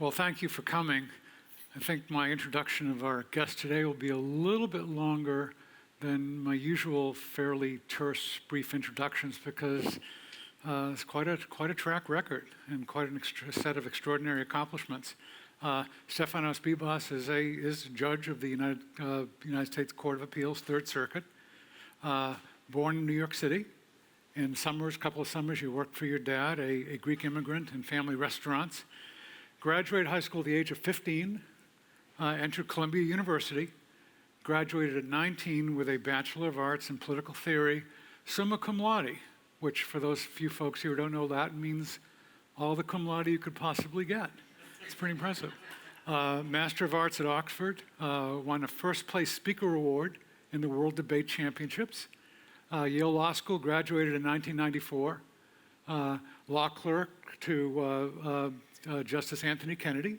Well, thank you for coming. I think my introduction of our guest today will be a little bit longer than my usual fairly terse, brief introductions because it's quite a track record and quite a set of extraordinary accomplishments. Stephanos Bibas is a judge of the United States Court of Appeals, Third Circuit. Born in New York City. In summers, a couple of summers, you worked for your dad, a Greek immigrant in family restaurants. Graduated high school at the age of 15. Entered Columbia University. Graduated at 19 with a Bachelor of Arts in Political Theory, summa cum laude, which for those few folks who don't know Latin means all the cum laude you could possibly get. It's pretty impressive. Master of Arts at Oxford, won a first place speaker award in the World Debate Championships. Yale Law School, graduated in 1994. Law clerk to Justice Anthony Kennedy,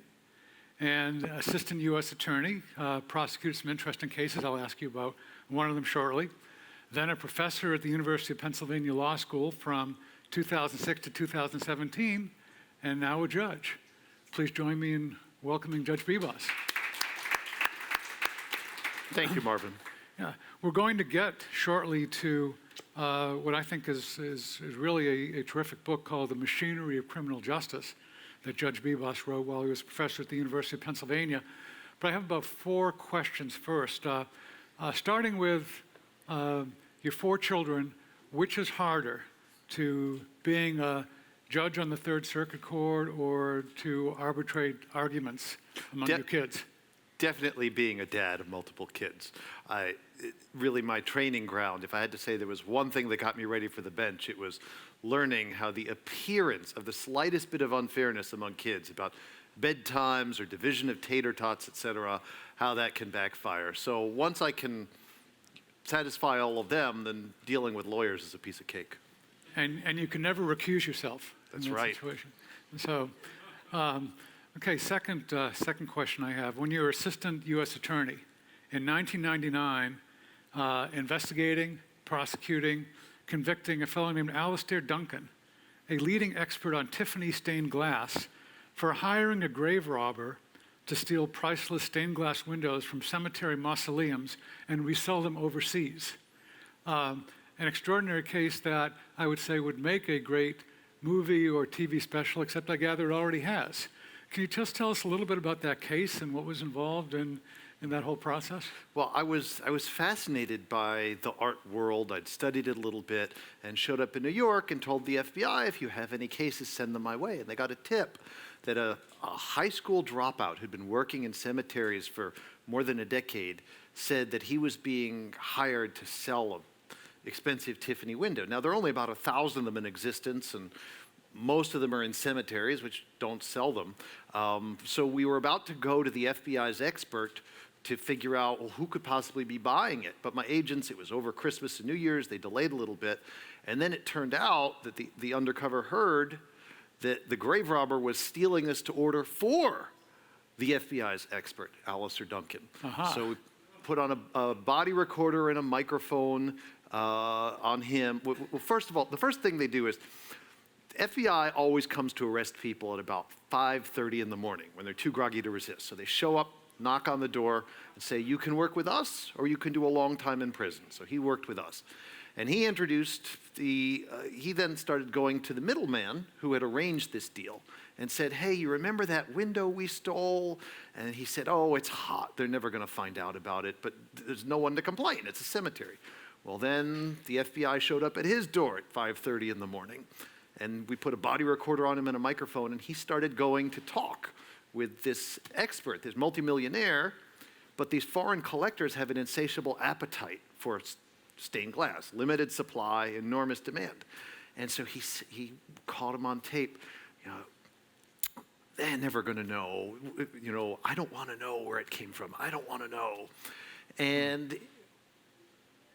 and assistant U.S. attorney, prosecuted some interesting cases I'll ask you about one of them shortly. Then a professor at the University of Pennsylvania Law School from 2006 to 2017, and now a judge. Please join me in welcoming Judge Bibas. Thank you, Marvin. Yeah, we're going to get shortly to what I think is really a terrific book called The Machinery of Criminal Justice that Judge Bibas wrote while he was a professor at the University of Pennsylvania. But I have about 4 questions first. Starting with your 4 children, which is harder, to being a judge on the Third Circuit Court or to arbitrate arguments among your kids? Definitely being a dad of multiple kids. Really my training ground, if I had to say there was one thing that got me ready for the bench, it was learning how the appearance of the slightest bit of unfairness among kids about bedtimes or division of tater tots, etc., how that can backfire. So once I can satisfy all of them, then dealing with lawyers is a piece of cake. And you can never recuse yourself. That's in that right. Situation. So, okay, second question I have. When you were assistant U.S. attorney in 1999, investigating, prosecuting, convicting a fellow named Alastair Duncan, a leading expert on Tiffany stained glass, for hiring a grave robber to steal priceless stained glass windows from cemetery mausoleums and resell them overseas. An extraordinary case that I would say would make a great movie or TV special, except I gather it already has. Can you just tell us a little bit about that case and what was involved in that whole process? Well, I was fascinated by the art world. I'd studied it a little bit and showed up in New York and told the FBI, if you have any cases, send them my way. And they got a tip that a high school dropout who'd been working in cemeteries for more than a decade said that he was being hired to sell an expensive Tiffany window. Now, there are only about 1,000 of them in existence, and most of them are in cemeteries, which don't sell them. So we were about to go to the FBI's expert to figure out, well, who could possibly be buying it? But my agents, it was over Christmas and New Year's, they delayed a little bit. And then it turned out that the undercover heard that the grave robber was stealing this to order for the FBI's expert, Alastair Duncan. Uh-huh. So we put on a body recorder and a microphone on him. Well, first of all, the first thing they do is, FBI always comes to arrest people at about 5:30 in the morning when they're too groggy to resist. So they show up, knock on the door, and say, you can work with us or you can do a long time in prison. So he worked with us. And he introduced he then started going to the middleman who had arranged this deal and said, hey, you remember that window we stole? And he said, oh, it's hot. They're never going to find out about it, but there's no one to complain. It's a cemetery. Well, then the FBI showed up at his door at 5:30 in the morning. And we put a body recorder on him and a microphone, and he started going to talk with this expert, this multimillionaire, but these foreign collectors have an insatiable appetite for stained glass, limited supply, enormous demand. And so he caught him on tape, they're never gonna know, I don't wanna know where it came from, I don't wanna know. And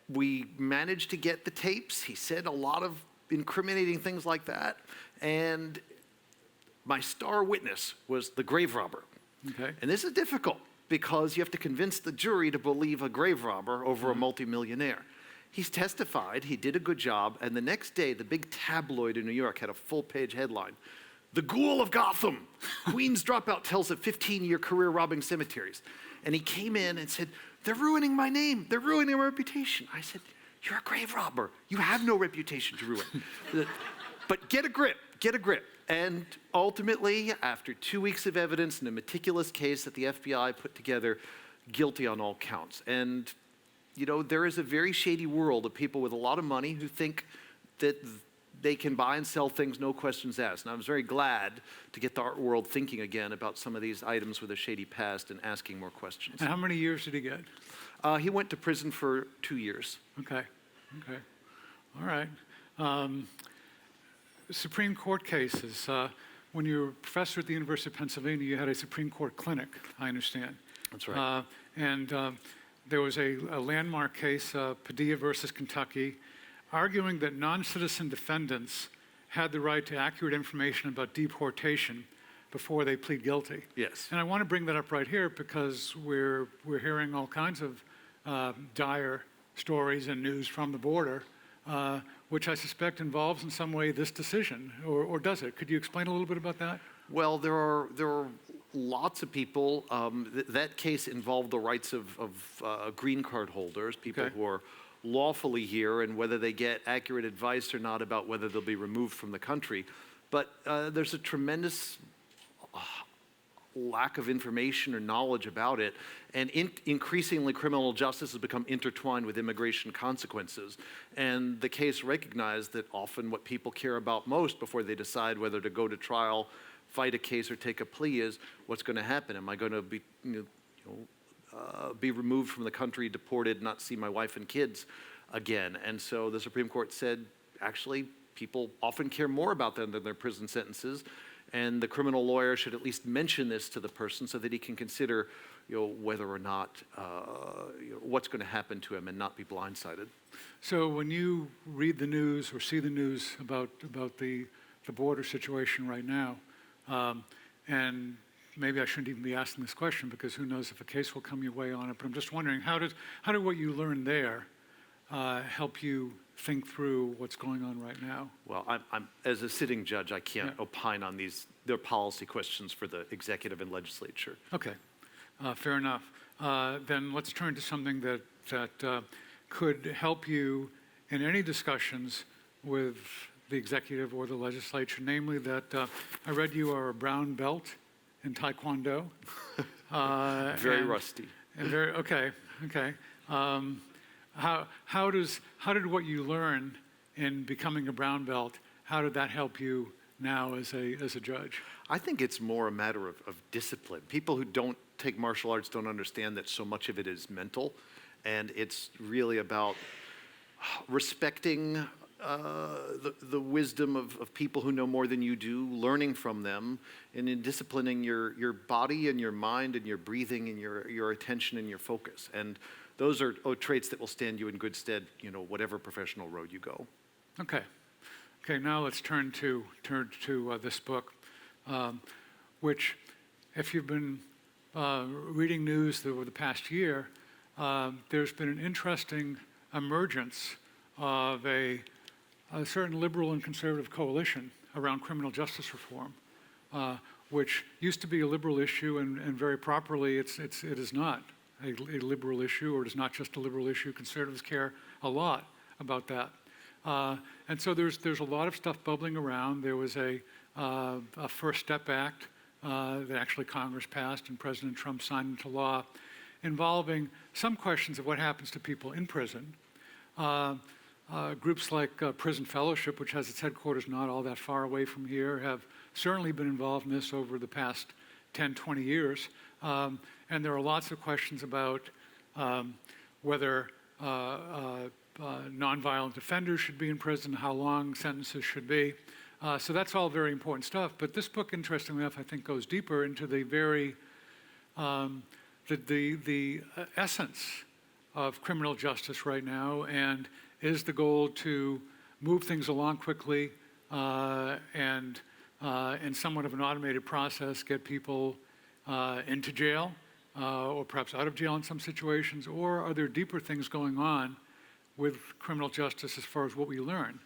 we managed to get the tapes. He said a lot of incriminating things like that, and my star witness was the grave robber. Okay. And this is difficult because you have to convince the jury to believe a grave robber over a multimillionaire. He's testified, he did a good job, and the next day the big tabloid in New York had a full-page headline, the ghoul of Gotham. Queens dropout tells a 15-year career robbing cemeteries. And he came in and said, they're ruining my name. They're ruining my reputation. I said, you're a grave robber. You have no reputation to ruin. But get a grip, get a grip. And ultimately, after 2 weeks of evidence in a meticulous case that the FBI put together, guilty on all counts. And, you know, there is a very shady world of people with a lot of money who think that they can buy and sell things, no questions asked. And I was very glad to get the art world thinking again about some of these items with a shady past and asking more questions. And how many years did he get? He went to prison for 2 years. Okay, okay, all right. Supreme Court cases. When you were a professor at the University of Pennsylvania, you had a Supreme Court clinic, I understand. That's right. There was a landmark case, Padilla versus Kentucky, arguing that non-citizen defendants had the right to accurate information about deportation before they plead guilty. Yes. And I want to bring that up right here because we're hearing all kinds of dire stories and news from the border, which I suspect involves in some way this decision, or does it? Could you explain a little bit about that? Well, there are lots of people. That case involved the rights of green card holders, people Okay. who are lawfully here, and whether they get accurate advice or not about whether they'll be removed from the country. But there's a tremendous lack of information or knowledge about it, and increasingly criminal justice has become intertwined with immigration consequences. And the case recognized that often what people care about most before they decide whether to go to trial, fight a case, or take a plea is what's going to happen. Am I going to be, be removed from the country, deported, not see my wife and kids again? And so the Supreme Court said, actually, people often care more about them than their prison sentences. And the criminal lawyer should at least mention this to the person so that he can consider, whether or not, what's going to happen to him and not be blindsided. So when you read the news or see the news about the border situation right now, and maybe I shouldn't even be asking this question because who knows if a case will come your way on it, but I'm just wondering, how did what you learned there help you think through what's going on right now? Well, I'm as a sitting judge, I can't opine on these. They're policy questions for the executive and legislature. Okay, fair enough. Then let's turn to something that could help you in any discussions with the executive or the legislature, namely that I read you are a brown belt in Taekwondo. Very rusty. And very, okay. How did what you learn in becoming a brown belt, how did that help you now as a judge? I think it's more a matter of discipline. People who don't take martial arts don't understand that so much of it is mental, and it's really about respecting the wisdom of people who know more than you do, learning from them, and in disciplining your body and your mind and your breathing and your attention and your focus. And those are traits that will stand you in good stead, whatever professional road you go. Okay. Now let's turn to this book, which, if you've been reading news over the past year, there's been an interesting emergence of a certain liberal and conservative coalition around criminal justice reform, which used to be a liberal issue, and very properly, it is not a liberal issue, or it is not just a liberal issue. Conservatives care a lot about that. And so there's a lot of stuff bubbling around. There was a First Step Act that actually Congress passed and President Trump signed into law, involving some questions of what happens to people in prison. Groups like Prison Fellowship, which has its headquarters not all that far away from here, have certainly been involved in this over the past 10, 20 years. And there are lots of questions about whether nonviolent offenders should be in prison, how long sentences should be. So that's all very important stuff. But this book, interestingly enough, I think goes deeper into the very, the essence of criminal justice right now, and is the goal to move things along quickly and in somewhat of an automated process, get people into jail or perhaps out of jail in some situations, or are there deeper things going on with criminal justice as far as what we learn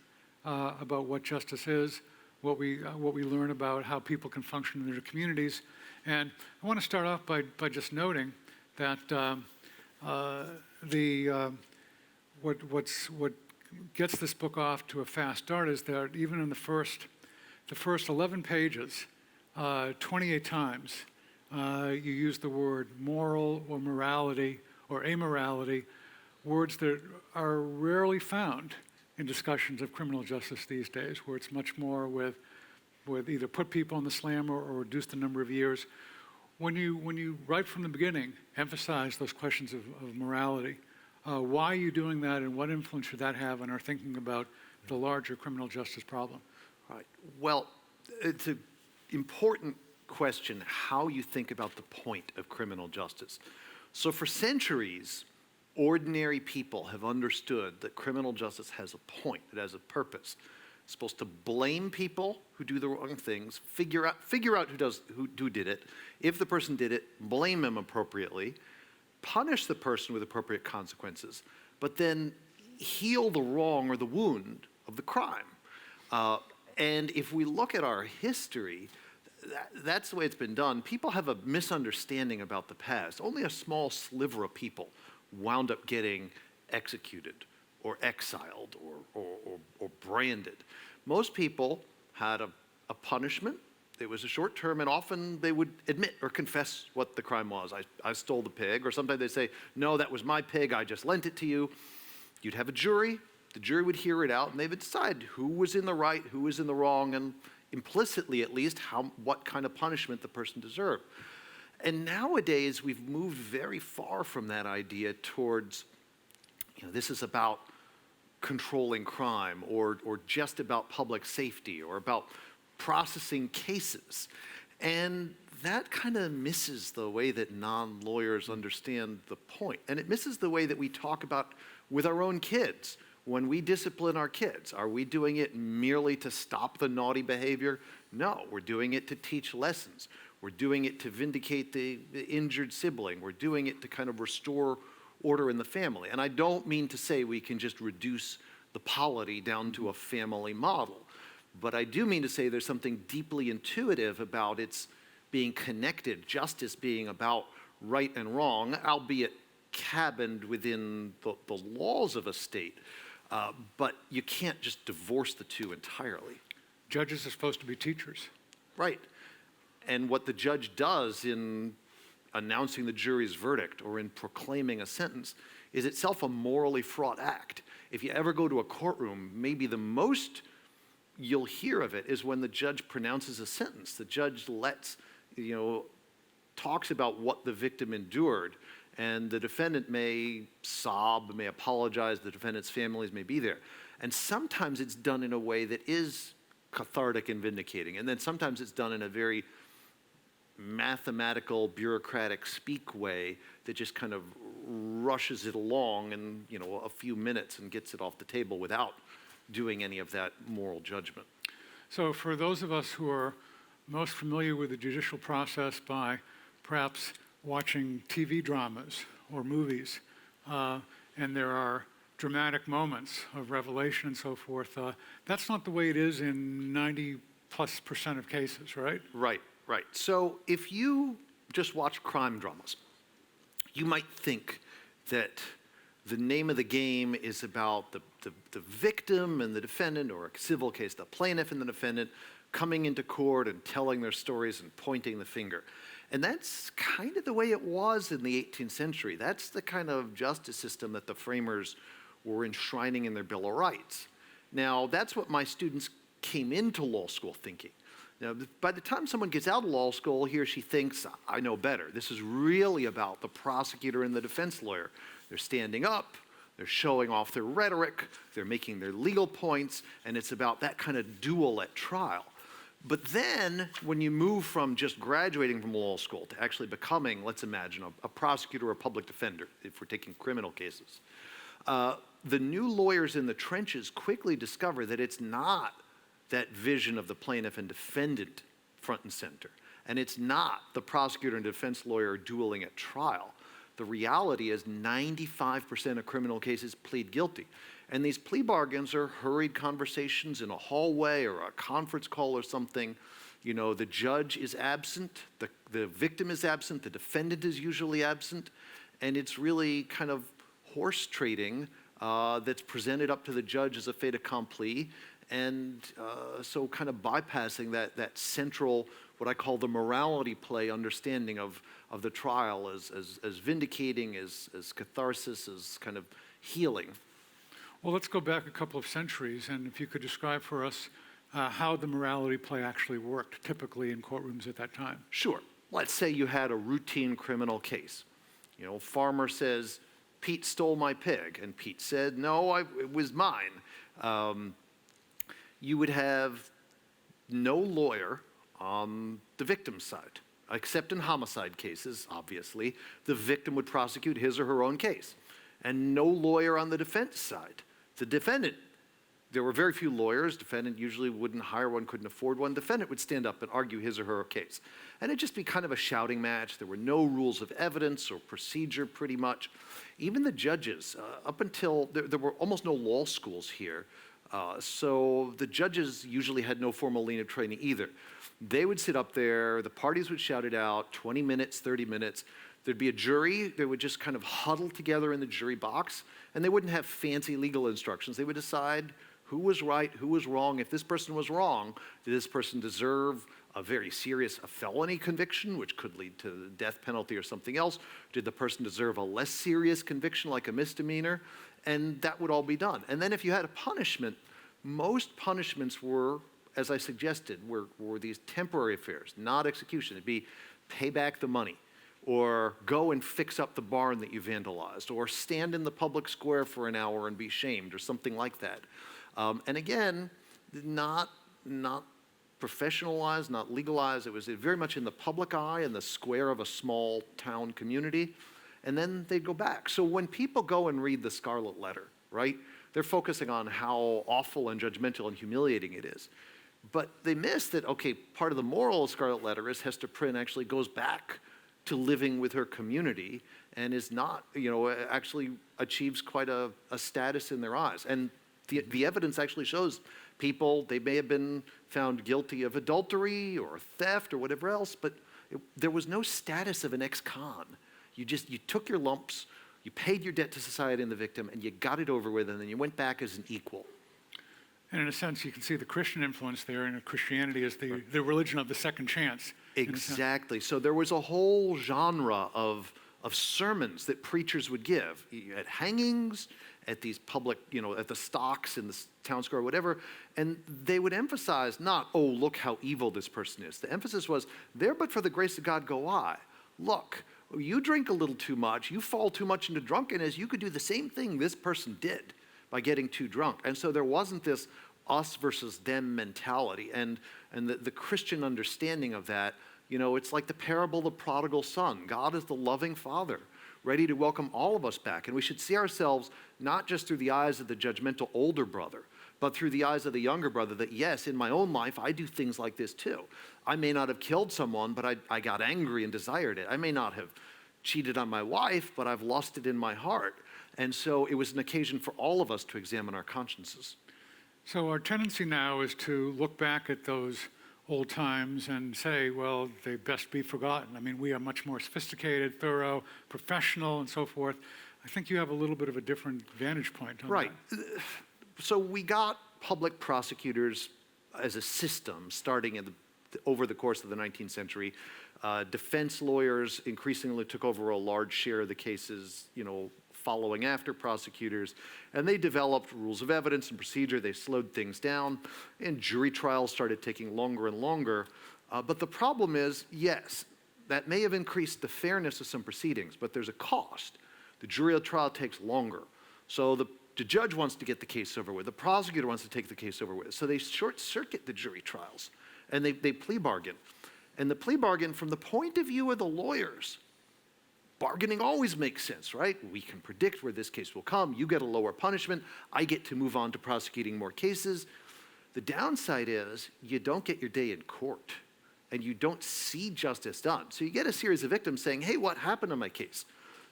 about what justice is, what we learn about how people can function in their communities. And I want to start off by just noting that what gets this book off to a fast start is that even in the first 11 pages, 28 times, you use the word moral or morality or amorality, words that are rarely found in discussions of criminal justice these days, where it's much more with either put people on the slam or reduce the number of years. When you right from the beginning emphasize those questions of morality, why are you doing that, and what influence should that have on our thinking about the larger criminal justice problem? Right. Well, it's an important question how you think about the point of criminal justice. So for centuries, ordinary people have understood that criminal justice has a point, it has a purpose. It's supposed to blame people who do the wrong things, figure out who did it. If the person did it, blame them appropriately, punish the person with appropriate consequences, but then heal the wrong or the wound of the crime. And if we look at our history, that's the way it's been done. People have a misunderstanding about the past. Only a small sliver of people wound up getting executed or exiled or branded. Most people had a punishment. It was a short term, and often they would admit or confess what the crime was. I stole the pig, or sometimes they'd say, no, that was my pig, I just lent it to you. You'd have a jury. The jury would hear it out, and they would decide who was in the right, who was in the wrong, and implicitly at least what kind of punishment the person deserved. And nowadays we've moved very far from that idea towards, this is about controlling crime or just about public safety or about processing cases. And that kind of misses the way that non-lawyers understand the point. And it misses the way that we talk about with our own kids. When we discipline our kids, are we doing it merely to stop the naughty behavior? No, we're doing it to teach lessons. We're doing it to vindicate the injured sibling. We're doing it to kind of restore order in the family. And I don't mean to say we can just reduce the polity down to a family model. But I do mean to say there's something deeply intuitive about its being connected, justice being about right and wrong, albeit cabined within the laws of a state. But you can't just divorce the two entirely. Judges are supposed to be teachers. Right. And what the judge does in announcing the jury's verdict or in proclaiming a sentence is itself a morally fraught act. If you ever go to a courtroom, maybe the most you'll hear of it is when the judge pronounces a sentence. The judge talks about what the victim endured, and the defendant may sob, may apologize, the defendant's families may be there. And sometimes it's done in a way that is cathartic and vindicating, and then sometimes it's done in a very mathematical, bureaucratic speak way that just kind of rushes it along in a few minutes and gets it off the table without doing any of that moral judgment. So for those of us who are most familiar with the judicial process by perhaps watching TV dramas or movies, and there are dramatic moments of revelation and so forth, that's not the way it is in 90+% of cases, right? Right. So if you just watch crime dramas, you might think that the name of the game is about the victim and the defendant, or a civil case, the plaintiff and the defendant coming into court and telling their stories and pointing the finger. And that's kind of the way it was in the 18th century. That's the kind of justice system that the framers were enshrining in their Bill of Rights. Now, that's what my students came into law school thinking. Now, by the time someone gets out of law school, he or she thinks, I know better. This is really about the prosecutor and the defense lawyer. They're standing up, they're showing off their rhetoric, they're making their legal points, and it's about that kind of duel at trial. But then, when you move from just graduating from law school to actually becoming, let's imagine, a prosecutor or a public defender, if we're taking criminal cases, the new lawyers in the trenches quickly discover that it's not that vision of the plaintiff and defendant front and center. And it's not the prosecutor and defense lawyer dueling at trial. the reality is 95% of criminal cases plead guilty. And these plea bargains are hurried conversations in a hallway or a conference call or something. You know, the judge is absent, the victim is absent, the defendant is usually absent, and it's really kind of horse trading that's presented up to the judge as a fait accompli, and so kind of bypassing that central, what I call the morality play understanding of the trial as vindicating, as catharsis, as kind of healing. Well, let's go back a couple of centuries, and if you could describe for us how the morality play actually worked, typically in courtrooms at that time. Sure. Let's say you had a routine criminal case. You know, farmer says, Pete stole my pig, and Pete said, no, it was mine. You would have no lawyer on the victim's side, except in homicide cases, obviously. The victim would prosecute his or her own case, and no lawyer on the defense side. The defendant, there were very few lawyers. Defendant usually wouldn't hire one, couldn't afford one. Defendant would stand up and argue his or her case. And it'd just be kind of a shouting match. There were no rules of evidence or procedure, pretty much. Even the judges, up until, there were almost no law schools here. So the judges usually had no formal legal training either. They would sit up there, the parties would shout it out, 20 minutes, 30 minutes. There'd be a jury, they would just kind of huddle together in the jury box, and they wouldn't have fancy legal instructions. They would decide who was right, who was wrong. If this person was wrong, did this person deserve a very serious felony conviction, which could lead to the death penalty or something else? Did the person deserve a less serious conviction, like a misdemeanor? And that would all be done. And then if you had a punishment, most punishments were, as I suggested, were these temporary affairs, not execution. It'd be pay back the money, or go and fix up the barn that you vandalized, or stand in the public square for an hour and be shamed, or something like that. And again, not professionalized, not legalized. It was very much in the public eye, in the square of a small town community, and then they'd go back. So when people go and read the Scarlet Letter, right, they're focusing on how awful and judgmental and humiliating it is. But they miss that, okay, part of the moral of Scarlet Letter is Hester Prynne actually goes back to living with her community and is not, you know, actually achieves quite a status in their eyes. And the evidence actually shows people, they may have been found guilty of adultery or theft or whatever else, but there was no status of an ex-con. You took your lumps, you paid your debt to society and the victim, and you got it over with, and then you went back as an equal. And in a sense, you can see the Christian influence there, and Christianity is the religion of the second chance. Exactly. So there was a whole genre of sermons that preachers would give at hangings, at these public, you know, at the stocks in the town square, whatever, and they would emphasize not, oh, look how evil this person is. The emphasis was, there but for the grace of God go I. Look, you drink a little too much, you fall too much into drunkenness, you could do the same thing this person did by getting too drunk. And so there wasn't this us versus them mentality. And the Christian understanding of that, you know, it's like the parable of the prodigal son. God is the loving father, ready to welcome all of us back. And we should see ourselves not just through the eyes of the judgmental older brother, but through the eyes of the younger brother, that yes, in my own life, I do things like this too. I may not have killed someone, but I got angry and desired it. I may not have cheated on my wife, but I've lost it in my heart. And so it was an occasion for all of us to examine our consciences. So our tendency now is to look back at those old times and say, well, they best be forgotten. I mean, we are much more sophisticated, thorough, professional, and so forth. I think you have a little bit of a different vantage point on right. that. So we got public prosecutors as a system starting over the course of the 19th century. Defense lawyers increasingly took over a large share of the cases, you know, following after prosecutors, and they developed rules of evidence and procedure. They slowed things down, and jury trials started taking longer and longer. But the problem is, yes, that may have increased the fairness of some proceedings, but there's a cost. The jury trial takes longer. So the judge wants to get the case over with. The prosecutor wants to take the case over with. So they short-circuit the jury trials, and they plea bargain. And the plea bargain, from the point of view of the lawyers, bargaining always makes sense, right? We can predict where this case will come. You get a lower punishment. I get to move on to prosecuting more cases. The downside is you don't get your day in court, and you don't see justice done. So you get a series of victims saying, hey, what happened to my case?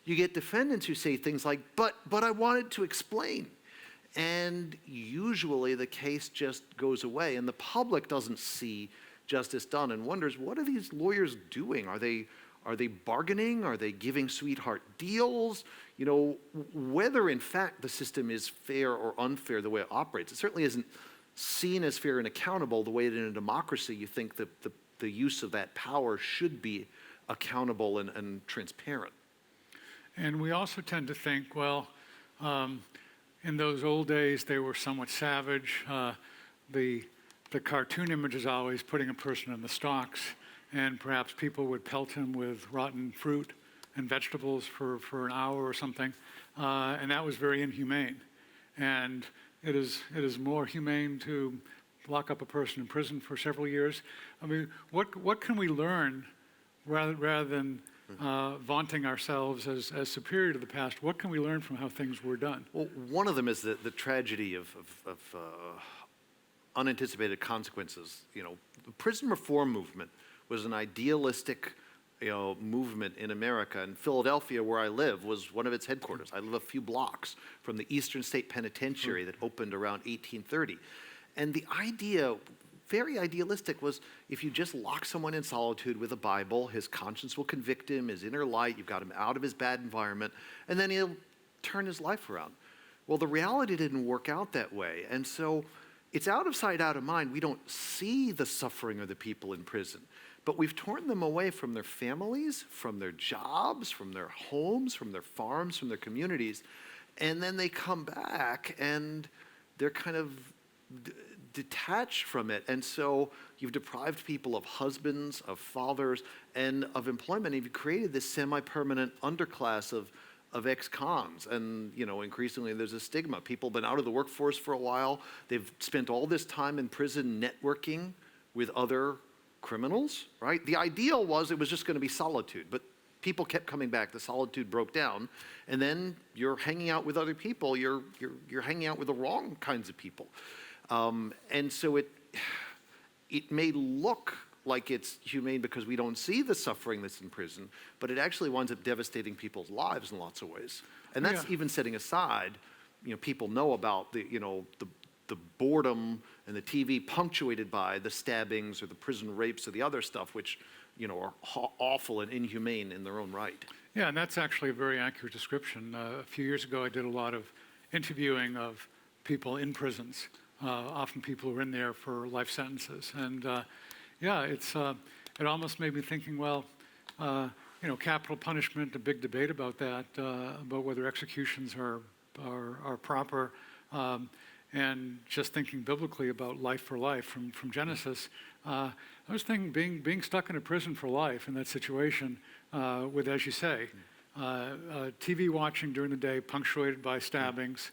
you get defendants who say things like, but I wanted to explain. And usually the case just goes away, and the public doesn't see justice done and wonders, what are these lawyers doing? Are they bargaining? Are they giving sweetheart deals? You know, whether in fact the system is fair or unfair the way it operates, it certainly isn't seen as fair and accountable the way that in a democracy you think that the use of that power should be accountable and transparent. And we also tend to think, well, in those old days, they were somewhat savage. The cartoon image is always putting a person in the stocks, and perhaps people would pelt him with rotten fruit and vegetables for an hour or something, and that was very inhumane. And it is more humane to lock up a person in prison for several years. I mean, what can we learn rather than vaunting ourselves as superior to the past? What can we learn from how things were done? Well, one of them is the tragedy of unanticipated consequences. You know, the prison reform movement was an idealistic, movement in America. And Philadelphia, where I live, was one of its headquarters. I live a few blocks from the Eastern State Penitentiary that opened around 1830. And the idea, very idealistic, was if you just lock someone in solitude with a Bible, his conscience will convict him, his inner light, you've got him out of his bad environment, and then he'll turn his life around. Well, the reality didn't work out that way. And so it's out of sight, out of mind. We don't see the suffering of the people in prison, but we've torn them away from their families, from their jobs, from their homes, from their farms, from their communities. And then they come back and they're kind of detached from it. And so you've deprived people of husbands, of fathers, and of employment. And you've created this semi-permanent underclass of ex-cons. And, increasingly there's a stigma. People have been out of the workforce for a while. They've spent all this time in prison networking with other criminals, right? The ideal was it was just going to be solitude, but people kept coming back. The solitude broke down. And then you're hanging out with other people. You're hanging out with the wrong kinds of people. And so it may look like it's humane because we don't see the suffering that's in prison, but it actually winds up devastating people's lives in lots of ways. And that's even setting aside, people know about the boredom and the TV punctuated by the stabbings or the prison rapes or the other stuff, which, are awful and inhumane in their own right. Yeah, and that's actually a very accurate description. A few years ago, I did a lot of interviewing of people in prisons, often people who are in there for life sentences. And it almost made me thinking, well, capital punishment, a big debate about that, about whether executions are proper, and just thinking biblically about life for life from Genesis. I was thinking being stuck in a prison for life in that situation with, as you say, TV watching during the day punctuated by stabbings.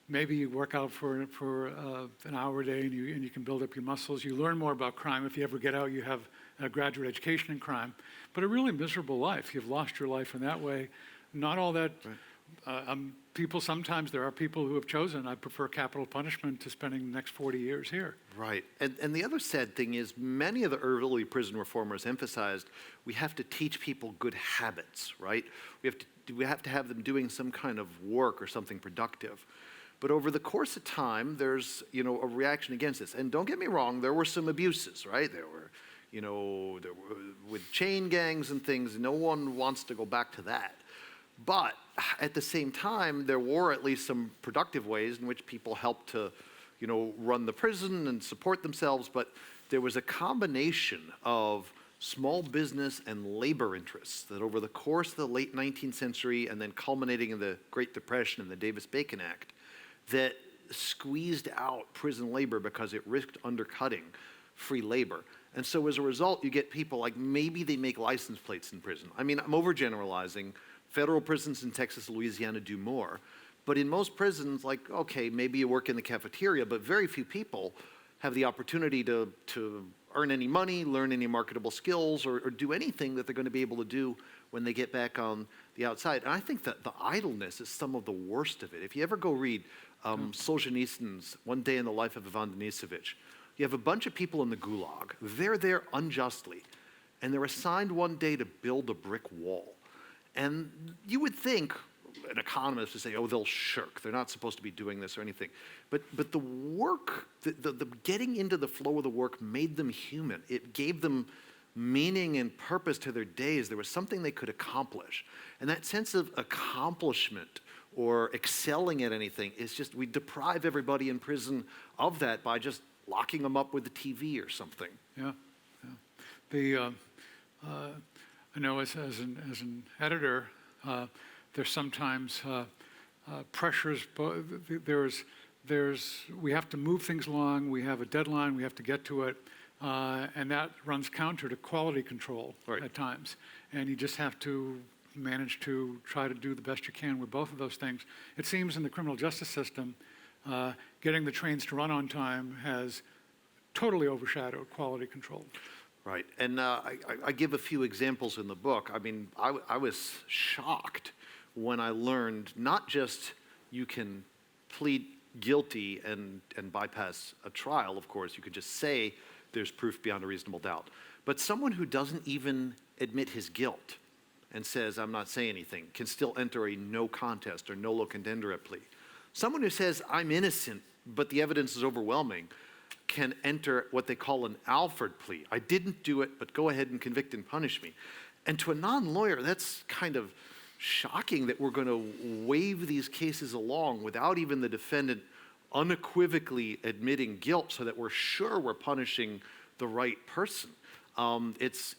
Maybe you work out for an hour a day and you can build up your muscles. You learn more about crime. If you ever get out, you have a graduate education in crime. But a really miserable life. You've lost your life in that way. Not all that. Right. Sometimes there are people who have chosen, I prefer capital punishment to spending the next 40 years here. Right. And the other sad thing is many of the early prison reformers emphasized we have to teach people good habits, right? We have to have them doing some kind of work or something productive. But over the course of time, there's, a reaction against this. And don't get me wrong, there were some abuses, right? There were with chain gangs and things. No one wants to go back to that. But at the same time, there were at least some productive ways in which people helped to, run the prison and support themselves. But there was a combination of small business and labor interests that over the course of the late 19th century and then culminating in the Great Depression and the Davis-Bacon Act that squeezed out prison labor because it risked undercutting free labor. And so as a result, you get people like maybe they make license plates in prison. I mean, I'm overgeneralizing. Federal prisons in Texas, Louisiana do more. But in most prisons, okay, maybe you work in the cafeteria, but very few people have the opportunity to earn any money, learn any marketable skills, or do anything that they're going to be able to do when they get back on the outside. And I think that the idleness is some of the worst of it. If you ever go read Solzhenitsyn's One Day in the Life of Ivan Denisovich, you have a bunch of people in the gulag. They're there unjustly, and they're assigned one day to build a brick wall. And you would think an economist would say, oh, they'll shirk. They're not supposed to be doing this or anything. But the work, the getting into the flow of the work made them human. It gave them meaning and purpose to their days. There was something they could accomplish. And that sense of accomplishment or excelling at anything is just, we deprive everybody in prison of that by just locking them up with the TV or something. Yeah, yeah. I know as an editor, there's sometimes pressures. We have to move things along. We have a deadline. We have to get to it, and that runs counter to quality control at times. And you just have to manage to try to do the best you can with both of those things. It seems in the criminal justice system, getting the trains to run on time has totally overshadowed quality control. Right, and I give a few examples in the book. I mean, I was shocked when I learned not just you can plead guilty and bypass a trial, of course, you could just say there's proof beyond a reasonable doubt, but someone who doesn't even admit his guilt and says, I'm not saying anything, can still enter a no contest or nolo contendere plea. Someone who says, I'm innocent, but the evidence is overwhelming, can enter what they call an Alford plea. I didn't do it, but go ahead and convict and punish me. And to a non-lawyer, that's kind of shocking that we're going to wave these cases along without even the defendant unequivocally admitting guilt so that we're sure we're punishing the right person. It's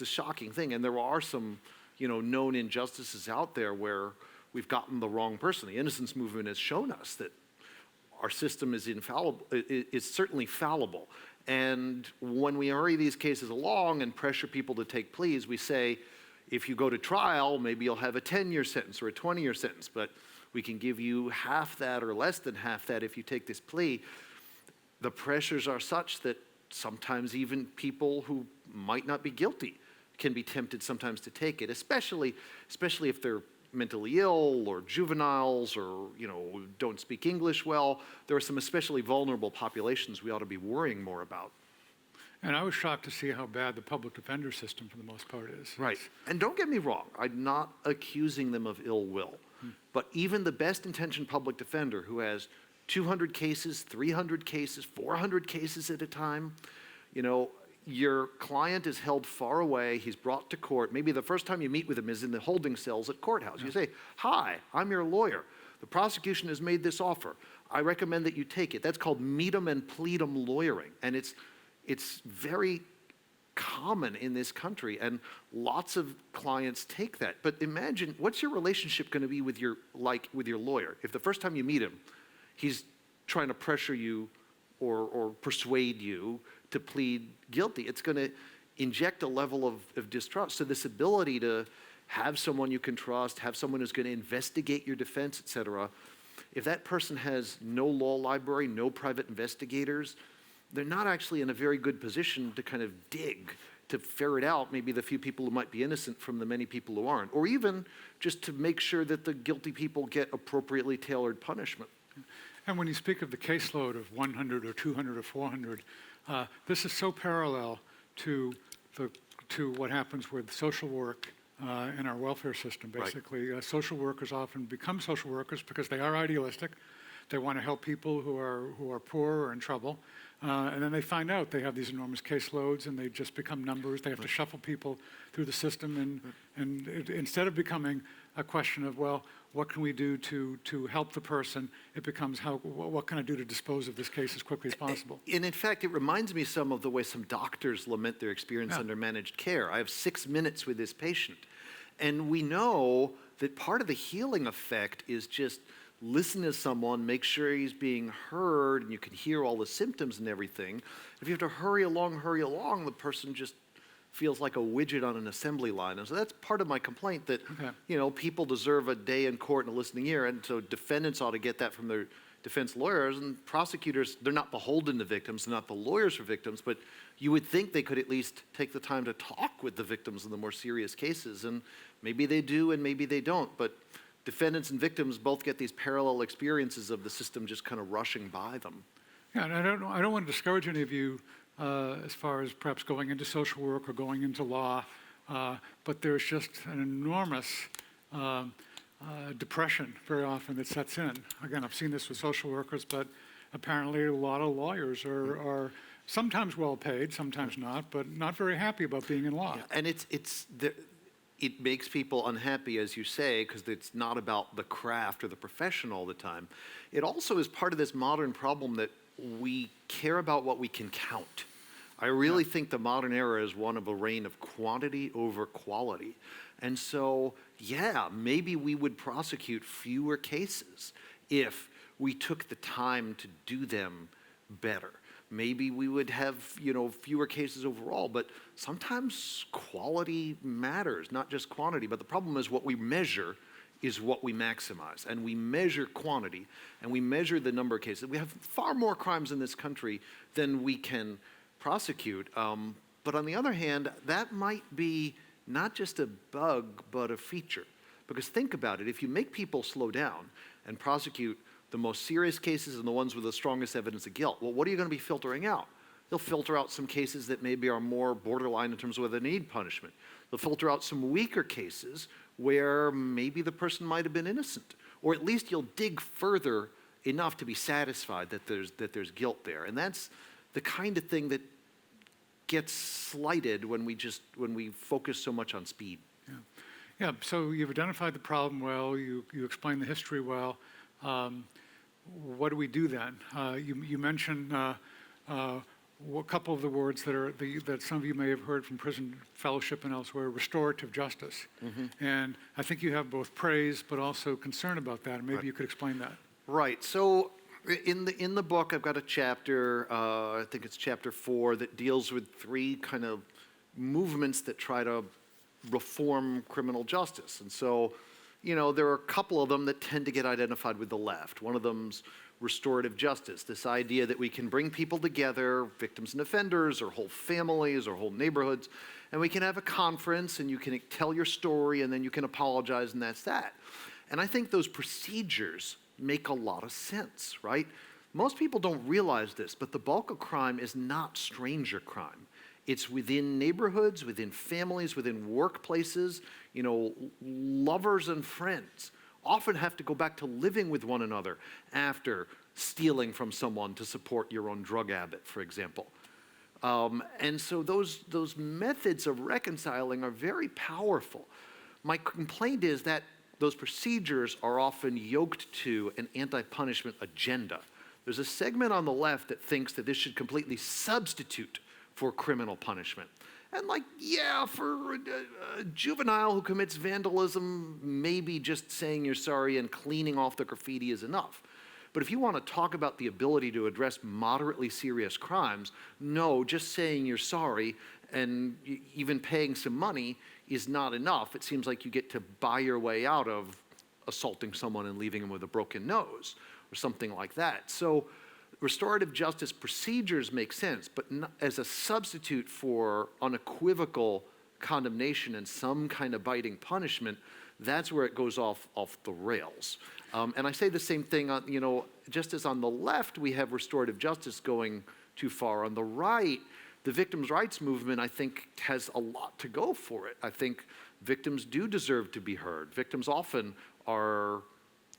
a shocking thing. And there are some, known injustices out there where we've gotten the wrong person. The innocence movement has shown us that our system is infallible. It's certainly fallible. And when we hurry these cases along and pressure people to take pleas, we say, if you go to trial, maybe you'll have a 10-year sentence or a 20-year sentence, but we can give you half that or less than half that if you take this plea. The pressures are such that sometimes even people who might not be guilty can be tempted sometimes to take it, especially if they're mentally ill or juveniles or don't speak English well. There are some especially vulnerable populations we ought to be worrying more about. And I was shocked to see how bad the public defender system for the most part is. Right. And don't get me wrong, I'm not accusing them of ill will. But even the best intentioned public defender who has 200 cases, 300 cases, 400 cases at a time, your client is held far away, he's brought to court. Maybe the first time you meet with him is in the holding cells at courthouse. Yeah. You say, hi, I'm your lawyer. The prosecution has made this offer. I recommend that you take it. That's called meet 'em and plead 'em lawyering. And it's very common in this country, and lots of clients take that. But imagine, what's your relationship going to be with your lawyer? If the first time you meet him, he's trying to pressure you or persuade you to plead guilty, it's going to inject a level of distrust. So this ability to have someone you can trust, have someone who's going to investigate your defense, et cetera, if that person has no law library, no private investigators, they're not actually in a very good position to kind of dig, to ferret out maybe the few people who might be innocent from the many people who aren't, or even just to make sure that the guilty people get appropriately tailored punishment. And when you speak of the caseload of 100 or 200 or 400, this is so parallel to what happens with social work in our welfare system, basically. Right. Social workers often become social workers because they are idealistic. They want to help people who are poor or in trouble. And then they find out they have these enormous caseloads and they just become numbers. They have to shuffle people through the system. And instead of becoming a question of, well, what can we do to help the person, it becomes what can I do to dispose of this case as quickly as possible? And in fact, it reminds me some of the way some doctors lament their experience under managed care. I have 6 minutes with this patient. And we know that part of the healing effect is just listen to someone, make sure he's being heard, and you can hear all the symptoms and everything. If you have to hurry along, the person just feels like a widget on an assembly line. And so that's part of my complaint that, people deserve a day in court and a listening ear, and so defendants ought to get that from their defense lawyers, and prosecutors, they're not beholden to victims, they're not the lawyers for victims, but you would think they could at least take the time to talk with the victims in the more serious cases, and maybe they do and maybe they don't, but defendants and victims both get these parallel experiences of the system just kind of rushing by them. Yeah, and I don't want to discourage any of you as far as perhaps going into social work or going into law. but there's just an enormous depression very often that sets in. Again, I've seen this with social workers, but apparently a lot of lawyers are sometimes well paid, sometimes not, but not very happy about being in law. Yeah, and it makes people unhappy, as you say, because it's not about the craft or the profession all the time. It also is part of this modern problem that we care about what we can count. I really think the modern era is one of a reign of quantity over quality. And so, yeah, maybe we would prosecute fewer cases if we took the time to do them better. Maybe we would have, fewer cases overall, but sometimes quality matters, not just quantity. But the problem is what we measure is what we maximize. And we measure quantity, and we measure the number of cases. We have far more crimes in this country than we can prosecute. But on the other hand, that might be not just a bug, but a feature. Because think about it, if you make people slow down and prosecute the most serious cases and the ones with the strongest evidence of guilt, well, what are you going to be filtering out? They'll filter out some cases that maybe are more borderline in terms of whether they need punishment. They'll filter out some weaker cases where maybe the person might have been innocent. Or at least you'll dig further enough to be satisfied that there's guilt there. And that's the kind of thing that gets slighted when we focus so much on speed. Yeah, so you've identified the problem well, you explained the history well. What do we do then? You mentioned a couple of the words that some of you may have heard from prison fellowship and elsewhere, restorative justice. And I think you have both praise but also concern about that, and maybe you could explain that. Right, so in the book I've got a chapter, I think it's chapter 4, that deals with 3 kind of movements that try to reform criminal justice. And so, there are a couple of them that tend to get identified with the left. One of them's restorative justice, this idea that we can bring people together, victims and offenders, or whole families, or whole neighborhoods, and we can have a conference, and you can tell your story, and then you can apologize, and that's that. And I think those procedures make a lot of sense, right? Most people don't realize this, but the bulk of crime is not stranger crime. It's within neighborhoods, within families, within workplaces. Lovers and friends often have to go back to living with one another after stealing from someone to support your own drug habit, for example. And so those methods of reconciling are very powerful. My complaint is that those procedures are often yoked to an anti-punishment agenda. There's a segment on the left that thinks that this should completely substitute for criminal punishment. And for a juvenile who commits vandalism, maybe just saying you're sorry and cleaning off the graffiti is enough. But if you want to talk about the ability to address moderately serious crimes, no, just saying you're sorry and even paying some money is not enough. It seems like you get to buy your way out of assaulting someone and leaving them with a broken nose or something like that. So restorative justice procedures make sense, but as a substitute for unequivocal condemnation and some kind of biting punishment, that's where it goes off the rails. And I say the same thing, just as on the left we have restorative justice going too far, on the right, the victims' rights movement, I think, has a lot to go for it. I think victims do deserve to be heard. Victims often are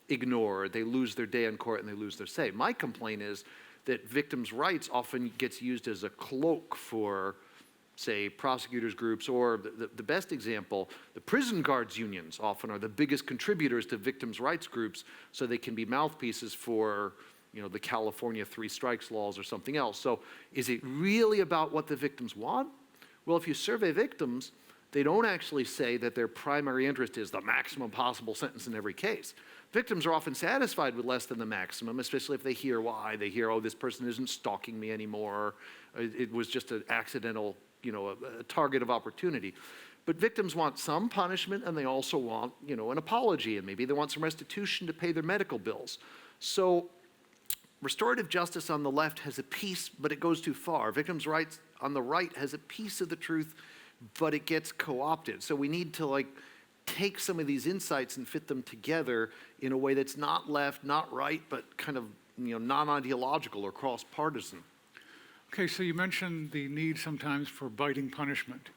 ignored. They lose their day in court and they lose their say. My complaint is that victims' rights often gets used as a cloak for, say, prosecutors groups, or the best example, the prison guards unions often are the biggest contributors to victims' rights groups, so they can be mouthpieces for the California 3 strikes laws or something else. So is it really about what the victims want? Well, if you survey victims, they don't actually say that their primary interest is the maximum possible sentence in every case. Victims are often satisfied with less than the maximum, especially if they hear why. They hear, oh, this person isn't stalking me anymore. It was just an accidental, a target of opportunity. But victims want some punishment, and they also want, an apology, and maybe they want some restitution to pay their medical bills. So restorative justice on the left has a piece, but it goes too far. Victims' rights on the right has a piece of the truth, but it gets co-opted. So we need to take some of these insights and fit them together in a way that's not left, not right, but kind of non-ideological or cross-partisan. Okay, so you mentioned the need sometimes for biting punishment.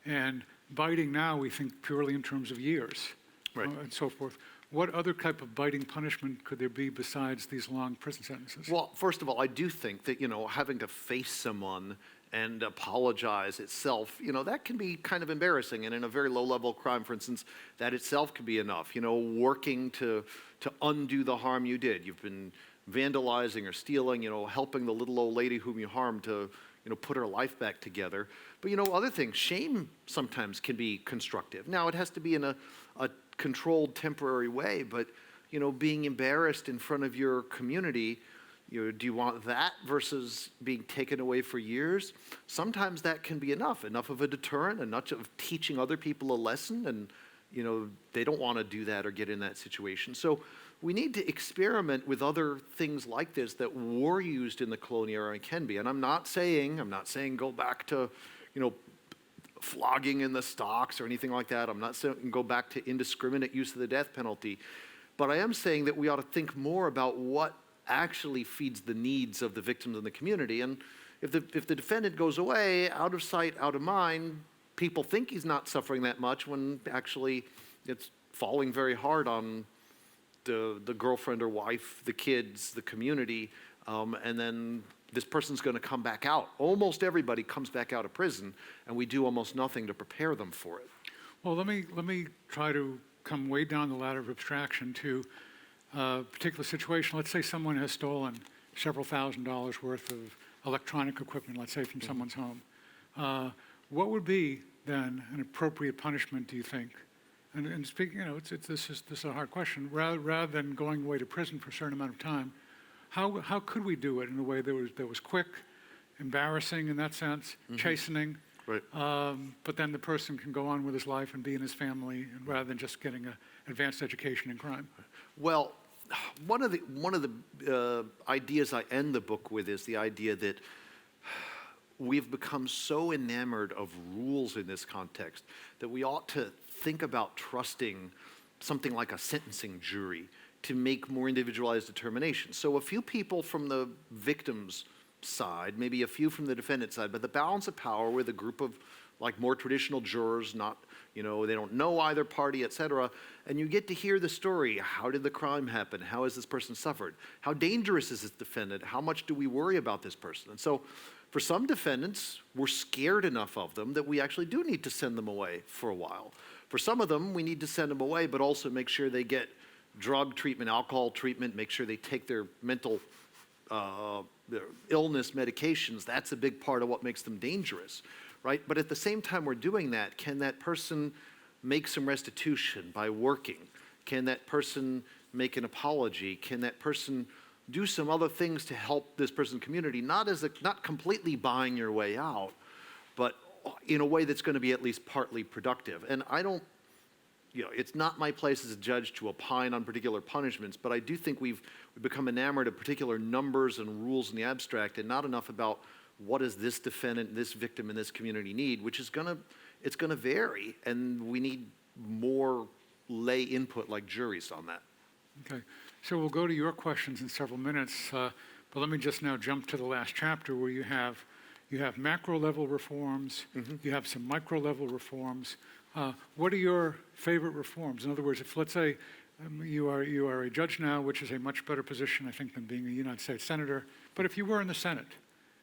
And biting now, we think purely in terms of years, Right. and so forth. What other type of biting punishment could there be besides these long prison sentences? Well, first of all, I do think that, having to face someone and apologize itself, that can be kind of embarrassing. And in a very low-level crime, for instance, that itself could be enough. Working to undo the harm you did. You've been vandalizing or stealing, helping the little old lady whom you harmed to, put her life back together. But, other things, shame sometimes can be constructive. Now, it has to be in a controlled, temporary way, but, being embarrassed in front of your community, do you want that versus being taken away for years? Sometimes that can be enough of a deterrent, enough of teaching other people a lesson, and, they don't want to do that or get in that situation. So we need to experiment with other things like this that were used in the colonial era and can be. And I'm not saying go back to, flogging in the stocks or anything like that. I'm not saying go back to indiscriminate use of the death penalty. But I am saying that we ought to think more about what actually feeds the needs of the victims in the community. And if the defendant goes away, out of sight, out of mind, people think he's not suffering that much when actually it's falling very hard on the girlfriend or wife, the kids, the community, and then this person's going to come back out. Almost everybody comes back out of prison, and we do almost nothing to prepare them for it. Well, let me try to come way down the ladder of abstraction to a particular situation. Let's say someone has stolen several $1,000s worth of electronic equipment, let's say from someone's home. What would be then an appropriate punishment, do you think? And speaking, this is a hard question. Rather than going away to prison for a certain amount of time, how could we do it in a way that was quick, embarrassing in that sense, chastening, Right. but then the person can go on with his life and be in his family, and rather than just getting an advanced education in crime? Well, one of the ideas I end the book with is the idea that we've become so enamored of rules in this context that we ought to think about trusting something like a sentencing jury to make more individualized determinations. So a few people from the victim's side, maybe a few from the defendant's side, but the balance of power with a group of like more traditional jurors, not, they don't know either party, et cetera, and you get to hear the story. How did the crime happen? How has this person suffered? How dangerous is this defendant? How much do we worry about this person? And so for some defendants, we're scared enough of them that we actually do need to send them away for a while. For some of them, we need to send them away, but also make sure they get drug treatment, alcohol treatment, make sure they take their mental their illness medications. That's a big part of what makes them dangerous, right? But at the same time we're doing that, can that person make some restitution by working? Can that person make an apology? Can that person do some other things to help this person's community, not completely buying your way out, but in a way that's going to be at least partly productive? And I don't, it's not my place as a judge to opine on particular punishments, but I do think we've become enamored of particular numbers and rules in the abstract, and not enough about what does this defendant, this victim in this community need, which is it's gonna vary, and we need more lay input like juries on that. Okay, so we'll go to your questions in several minutes, but let me just now jump to the last chapter where you have macro-level reforms, you have some micro-level reforms. What are your favorite reforms? In other words, if let's say you are a judge now, which is a much better position, I think, than being a United States Senator, but if you were in the Senate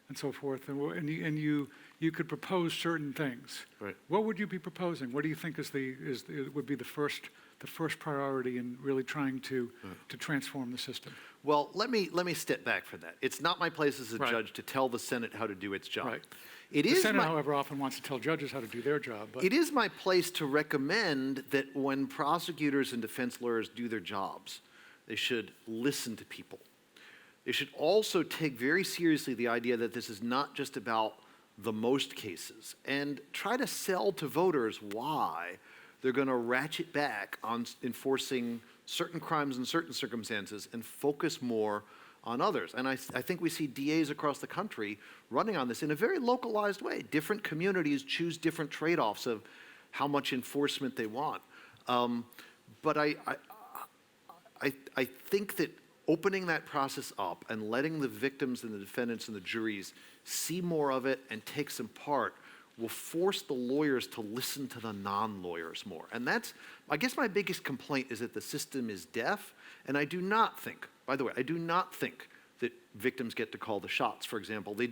and so forth, and you could propose certain things, right, what would you be proposing? What do you think would be the first priority in really trying to transform the system? Well, let me step back from that. It's not my place as a Right. judge to tell the Senate how to do its job. Right. It The is Senate, my, however, often wants to tell judges how to do their job. But It is my place to recommend that when prosecutors and defense lawyers do their jobs, they should listen to people. They should also take very seriously the idea that this is not just about the most cases, and try to sell to voters why they're going to ratchet back on enforcing certain crimes in certain circumstances and focus more on others. And I think we see DAs across the country running on this in a very localized way. Different communities choose different trade-offs of how much enforcement they want. But I think that opening that process up and letting the victims and the defendants and the juries see more of it and take some part will force the lawyers to listen to the non-lawyers more. And that's, I guess my biggest complaint is that the system is deaf, and I do not think, by the way, I do not think that victims get to call the shots, for example. They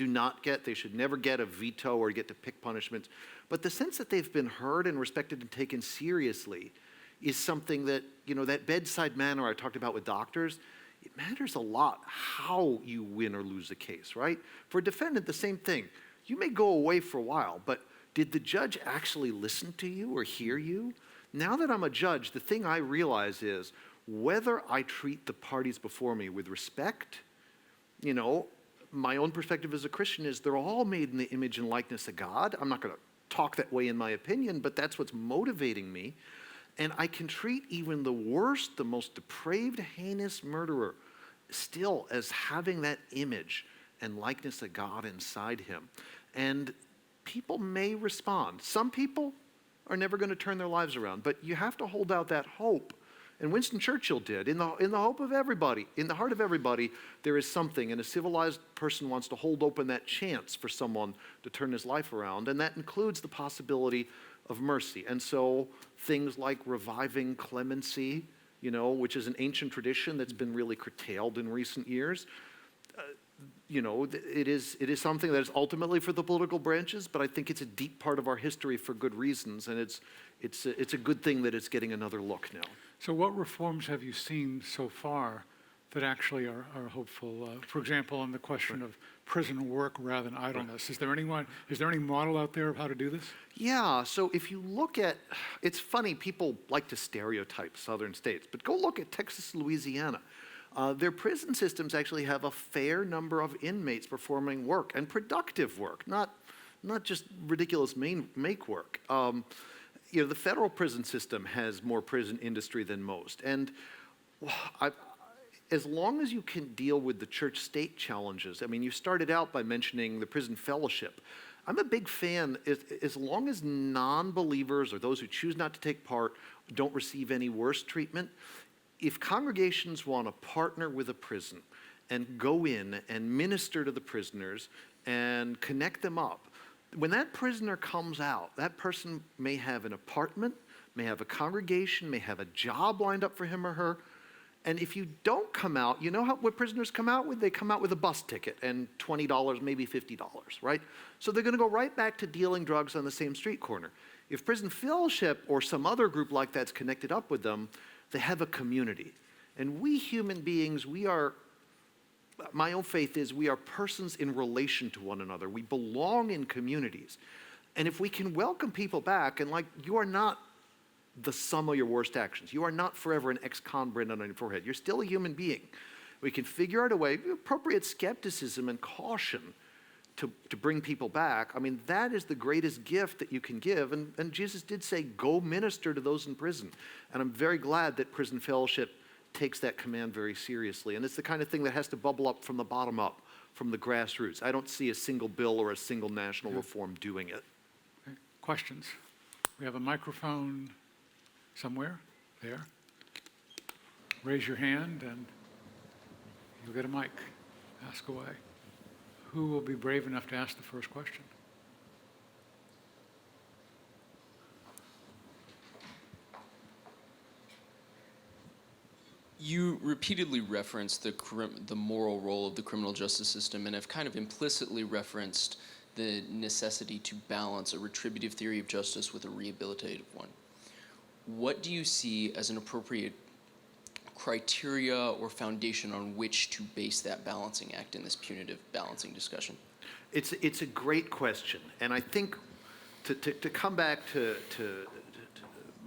should never get a veto or get to pick punishments. But the sense that they've been heard and respected and taken seriously is something that, that bedside manner I talked about with doctors, it matters a lot how you win or lose a case, right? For a defendant, the same thing. You may go away for a while, but did the judge actually listen to you or hear you? Now that I'm a judge, the thing I realize is whether I treat the parties before me with respect, my own perspective as a Christian is they're all made in the image and likeness of God. I'm not going to talk that way in my opinion, but that's what's motivating me. And I can treat even the worst, the most depraved, heinous murderer still as having that image and likeness of God inside him. And people may respond. Some people are never going to turn their lives around, but you have to hold out that hope. And Winston Churchill did. In the hope of everybody, in the heart of everybody, there is something, and a civilized person wants to hold open that chance for someone to turn his life around, and that includes the possibility of mercy. And so things like reviving clemency, which is an ancient tradition that's been really curtailed in recent years, it is something that is ultimately for the political branches, but I think it's a deep part of our history for good reasons, and it's a good thing that it's getting another look now. So what reforms have you seen so far that actually are hopeful? For example, on the question of prison work rather than idleness. Is there any model out there of how to do this? Yeah, so if you look at, it's funny, people like to stereotype southern states, but go look at Texas, Louisiana. Their prison systems actually have a fair number of inmates performing work, and productive work, not just ridiculous make work. The federal prison system has more prison industry than most, and as long as you can deal with the church-state challenges, you started out by mentioning the prison fellowship. I'm a big fan, as long as non-believers or those who choose not to take part don't receive any worse treatment. If congregations want to partner with a prison and go in and minister to the prisoners and connect them up, when that prisoner comes out, that person may have an apartment, may have a congregation, may have a job lined up for him or her. And if you don't come out, you know what prisoners come out with? They come out with a bus ticket and $20, maybe $50, right? So they're going to go right back to dealing drugs on the same street corner. If prison fellowship or some other group like that's connected up with them, they have a community. And we human beings, my own faith is we are persons in relation to one another. We belong in communities. And if we can welcome people back, and you are not the sum of your worst actions. You are not forever an ex-con brand on your forehead. You're still a human being. We can figure out a way, appropriate skepticism and caution to bring people back. That is the greatest gift that you can give. And Jesus did say, go minister to those in prison. And I'm very glad that prison fellowship takes that command very seriously. And it's the kind of thing that has to bubble up from the bottom up, from the grassroots. I don't see a single bill or a single national reform doing it. Okay. Questions? We have a microphone somewhere there. Raise your hand and you'll get a mic. Ask away. Who will be brave enough to ask the first question? You repeatedly referenced the moral role of the criminal justice system and have kind of implicitly referenced the necessity to balance a retributive theory of justice with a rehabilitative one. What do you see as an appropriate criteria or foundation on which to base that balancing act in this punitive balancing discussion? It's a great question, and I think to come back to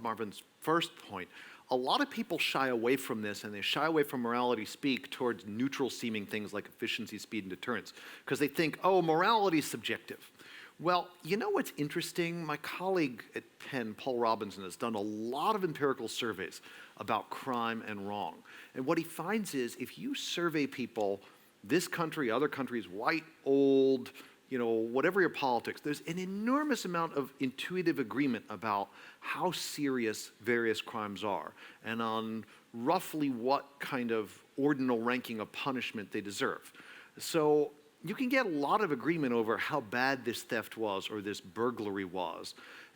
Marvin's first point, a lot of people shy away from this, and they shy away from morality speak towards neutral-seeming things like efficiency, speed, and deterrence, because they think, oh, morality is subjective. Well, you know what's interesting? My colleague at Penn, Paul Robinson, has done a lot of empirical surveys about crime and wrong. And what he finds is if you survey people, this country, other countries, white, old, whatever your politics, there's an enormous amount of intuitive agreement about how serious various crimes are and on roughly what kind of ordinal ranking of punishment they deserve. So, you can get a lot of agreement over how bad this theft was or this burglary was.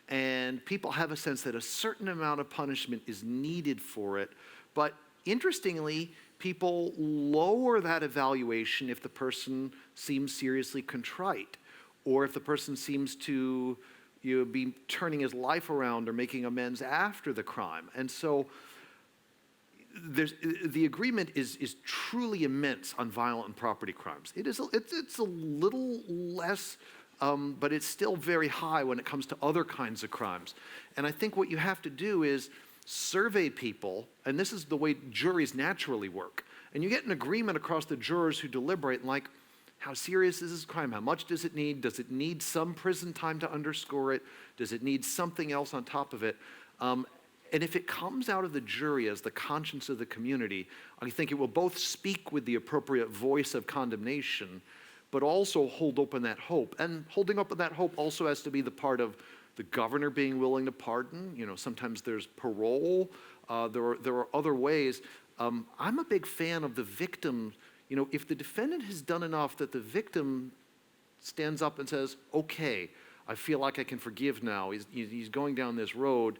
And people have a sense that a certain amount of punishment is needed for it. But interestingly, people lower that evaluation if the person seems seriously contrite, or if the person seems to be turning his life around or making amends after the crime. And so the agreement is truly immense on violent and property crimes. It's a little less, but it's still very high when it comes to other kinds of crimes. And I think what you have to do is survey people, and this is the way juries naturally work. And you get an agreement across the jurors who deliberate, like, how serious is this crime? How much does it need? Does it need some prison time to underscore it? Does it need something else on top of it? And if it comes out of the jury as the conscience of the community, I think it will both speak with the appropriate voice of condemnation, but also hold open that hope. And holding open that hope also has to be the part of the governor being willing to pardon. Sometimes there's parole. There are other ways. I'm a big fan of the victim. If the defendant has done enough that the victim stands up and says, okay, I feel like I can forgive now. He's going down this road.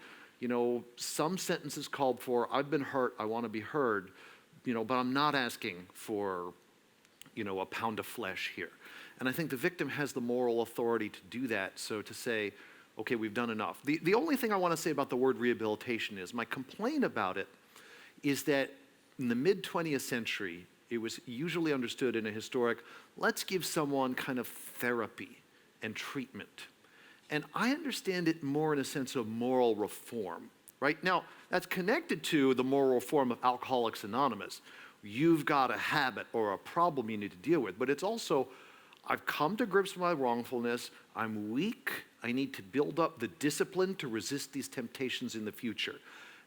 Some sentences called for, I've been hurt, I want to be heard, but I'm not asking for, a pound of flesh here. And I think the victim has the moral authority to do that. So to say, okay, we've done enough. The only thing I want to say about the word rehabilitation is my complaint about it is that in the mid-20th century, it was usually understood in a historic, let's give someone kind of therapy and treatment. And I understand it more in a sense of moral reform, right? Now, that's connected to the moral reform of Alcoholics Anonymous. You've got a habit or a problem you need to deal with, but it's also, I've come to grips with my wrongfulness, I'm weak, I need to build up the discipline to resist these temptations in the future.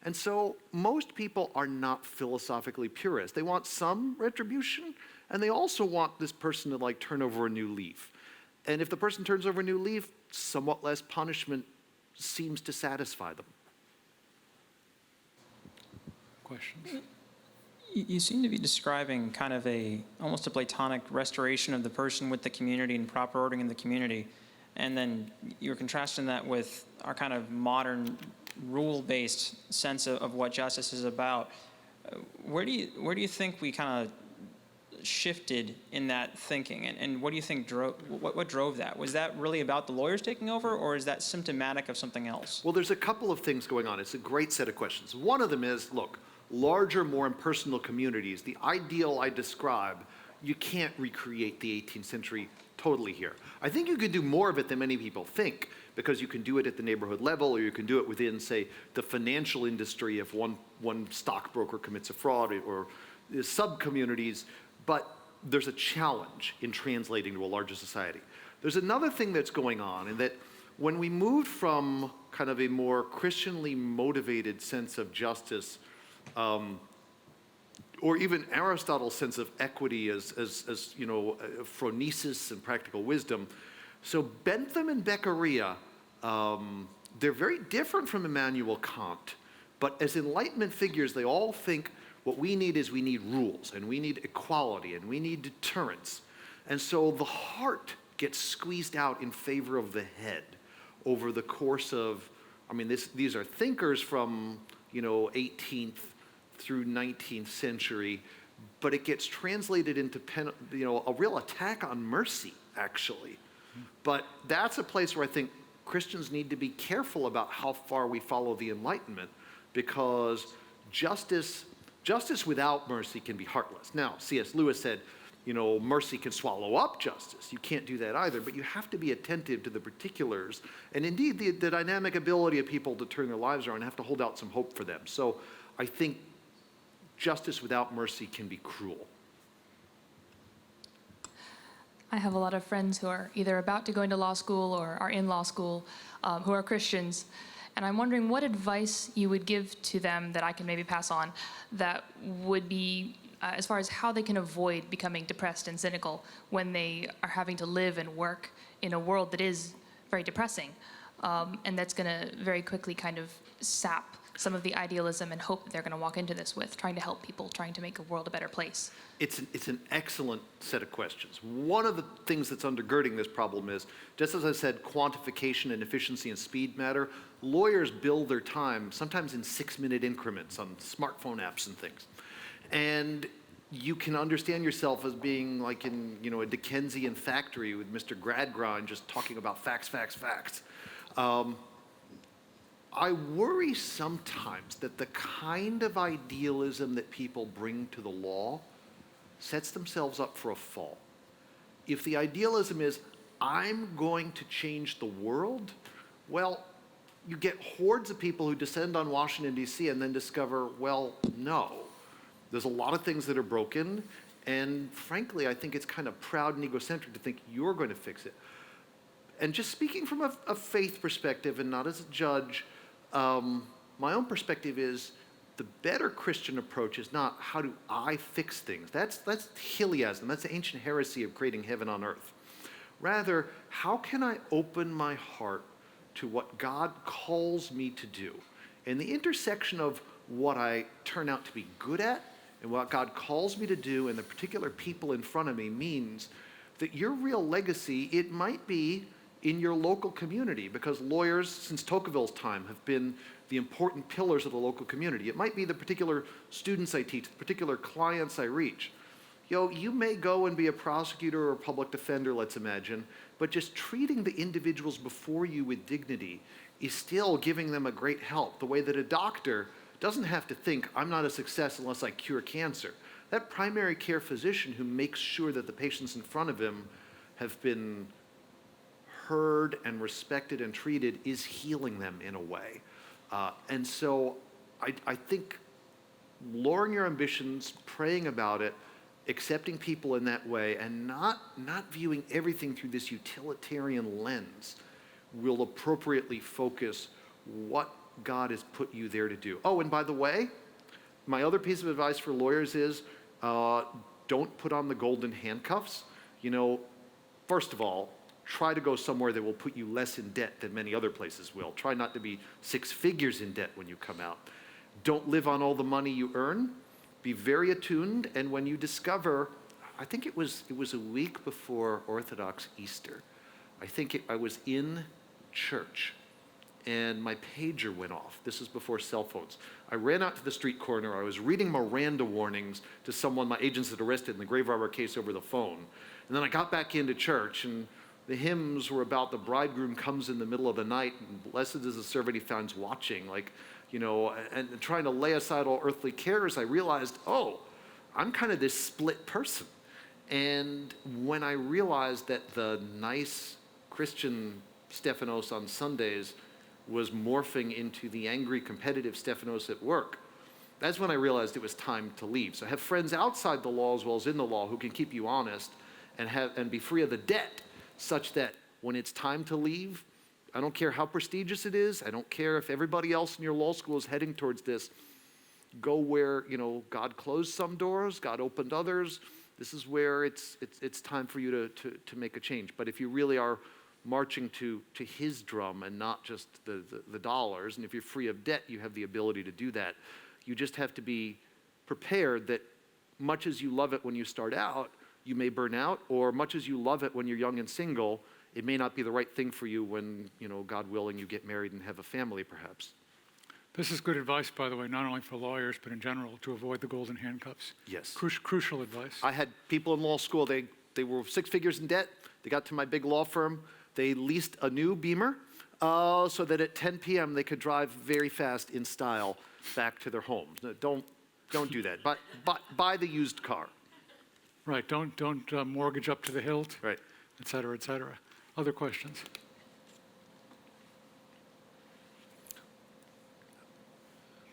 And so most people are not philosophically purist. They want some retribution, and they also want this person to turn over a new leaf. And if the person turns over a new leaf, somewhat less punishment seems to satisfy them. Questions? You seem to be describing kind of almost a Platonic restoration of the person with the community and proper ordering in the community. And then you're contrasting that with our kind of modern rule-based sense of what justice is about. Where do you think we kind of shifted in that thinking, and what do you think what drove that? Was that really about the lawyers taking over, or is that symptomatic of something else? Well, there's a couple of things going on. It's a great set of questions. One of them is, look, larger, more impersonal communities, the ideal I describe, you can't recreate the 18th century totally here. I think you could do more of it than many people think, because you can do it at the neighborhood level, or you can do it within, say, the financial industry if one stockbroker commits a fraud, or sub-communities, but there's a challenge in translating to a larger society. There's another thing that's going on, in that when we moved from kind of a more Christianly motivated sense of justice, or even Aristotle's sense of equity as phronesis and practical wisdom. So Bentham and Beccaria, they're very different from Immanuel Kant, but as Enlightenment figures, they all think what we need rules, and we need equality, and we need deterrence. And so the heart gets squeezed out in favor of the head over the course of, these are thinkers from, 18th through 19th century, but it gets translated into a real attack on mercy, actually. But that's a place where I think Christians need to be careful about how far we follow the Enlightenment, because justice without mercy can be heartless. Now, C.S. Lewis said, mercy can swallow up justice. You can't do that either, but you have to be attentive to the particulars, and indeed the dynamic ability of people to turn their lives around and have to hold out some hope for them. So I think justice without mercy can be cruel. I have a lot of friends who are either about to go into law school or are in law school who are Christians. And I'm wondering what advice you would give to them that I can maybe pass on that would be as far as how they can avoid becoming depressed and cynical when they are having to live and work in a world that is very depressing and that's going to very quickly kind of sap some of the idealism and hope that they're going to walk into this with, trying to help people, trying to make the world a better place? It's an excellent set of questions. One of the things that's undergirding this problem is, just as I said, quantification and efficiency and speed matter. Lawyers bill their time sometimes in 6-minute increments on smartphone apps and things. And you can understand yourself as being like in, a Dickensian factory with Mr. Gradgrind just talking about facts, facts, facts. I worry sometimes that the kind of idealism that people bring to the law sets themselves up for a fall. If the idealism is, I'm going to change the world, well, you get hordes of people who descend on Washington, D.C. and then discover, well, no. There's a lot of things that are broken, and frankly, I think it's kind of proud and egocentric to think you're going to fix it. And just speaking from a faith perspective and not as a judge, my own perspective is the better Christian approach is not how do I fix things. That's Heliasm. That's the ancient heresy of creating heaven on earth. Rather, how can I open my heart to what God calls me to do? And the intersection of what I turn out to be good at and what God calls me to do and the particular people in front of me means that your real legacy, it might be in your local community, because lawyers since Tocqueville's time have been the important pillars of the local community. It might be the particular students I teach, the particular clients I reach. You may go and be a prosecutor or a public defender, let's imagine, but just treating the individuals before you with dignity is still giving them a great help, the way that a doctor doesn't have to think, I'm not a success unless I cure cancer. That primary care physician who makes sure that the patients in front of him have been heard and respected and treated is healing them in a way. And so I think lowering your ambitions, praying about it, accepting people in that way, and not viewing everything through this utilitarian lens will appropriately focus what God has put you there to do. Oh, and by the way, my other piece of advice for lawyers is don't put on the golden handcuffs. First of all, try to go somewhere that will put you less in debt than many other places will. Try not to be 6 figures in debt when you come out. Don't live on all the money you earn. Be very attuned, and when you discover, I think it was a week before Orthodox Easter, I was in church, and my pager went off. This is before cell phones. I ran out to the street corner. I was reading Miranda warnings to someone my agents had arrested in the grave robber case over the phone. And then I got back into church, and the hymns were about the bridegroom comes in the middle of the night, and blessed is the servant he finds watching, and trying to lay aside all earthly cares. I realized, I'm kind of this split person. And when I realized that the nice Christian Stephanos on Sundays was morphing into the angry, competitive Stephanos at work, that's when I realized it was time to leave. So have friends outside the law as well as in the law who can keep you honest and be free of the debt, such that when it's time to leave, I don't care how prestigious it is, I don't care if everybody else in your law school is heading towards this, go where, God closed some doors, God opened others. This is where it's time for you to make a change. But if you really are marching to his drum and not just the dollars, and if you're free of debt, you have the ability to do that. You just have to be prepared that much as you love it when you start out, you may burn out, or much as you love it when you're young and single, it may not be the right thing for you when, God willing, you get married and have a family, perhaps. This is good advice, by the way, not only for lawyers, but in general, to avoid the golden handcuffs. Yes. Crucial advice. I had people in law school, they were 6 figures in debt. They got to my big law firm. They leased a new Beamer so that at 10 p.m. they could drive very fast in style back to their homes. No, don't do that. But buy the used car. Right, don't mortgage up to the hilt, Right. et cetera, et cetera. Other questions?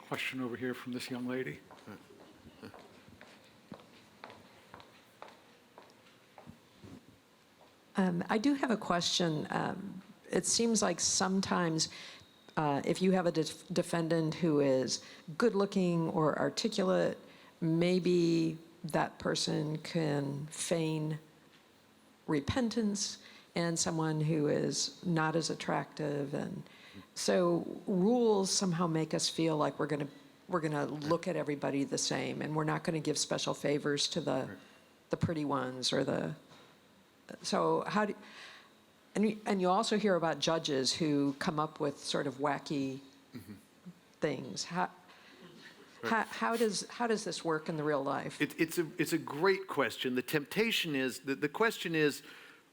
Question over here from this young lady. I do have a question. It seems like sometimes if you have a defendant who is good-looking or articulate, maybe that person can feign repentance, and someone who is not as attractive and So rules somehow make us feel like we're going to look at everybody the same, and we're not going to give special favors to the pretty ones or the. So how do? And you also hear about judges who come up with sort of wacky things. How does this work in the real life? It's a great question. The temptation is, the question is,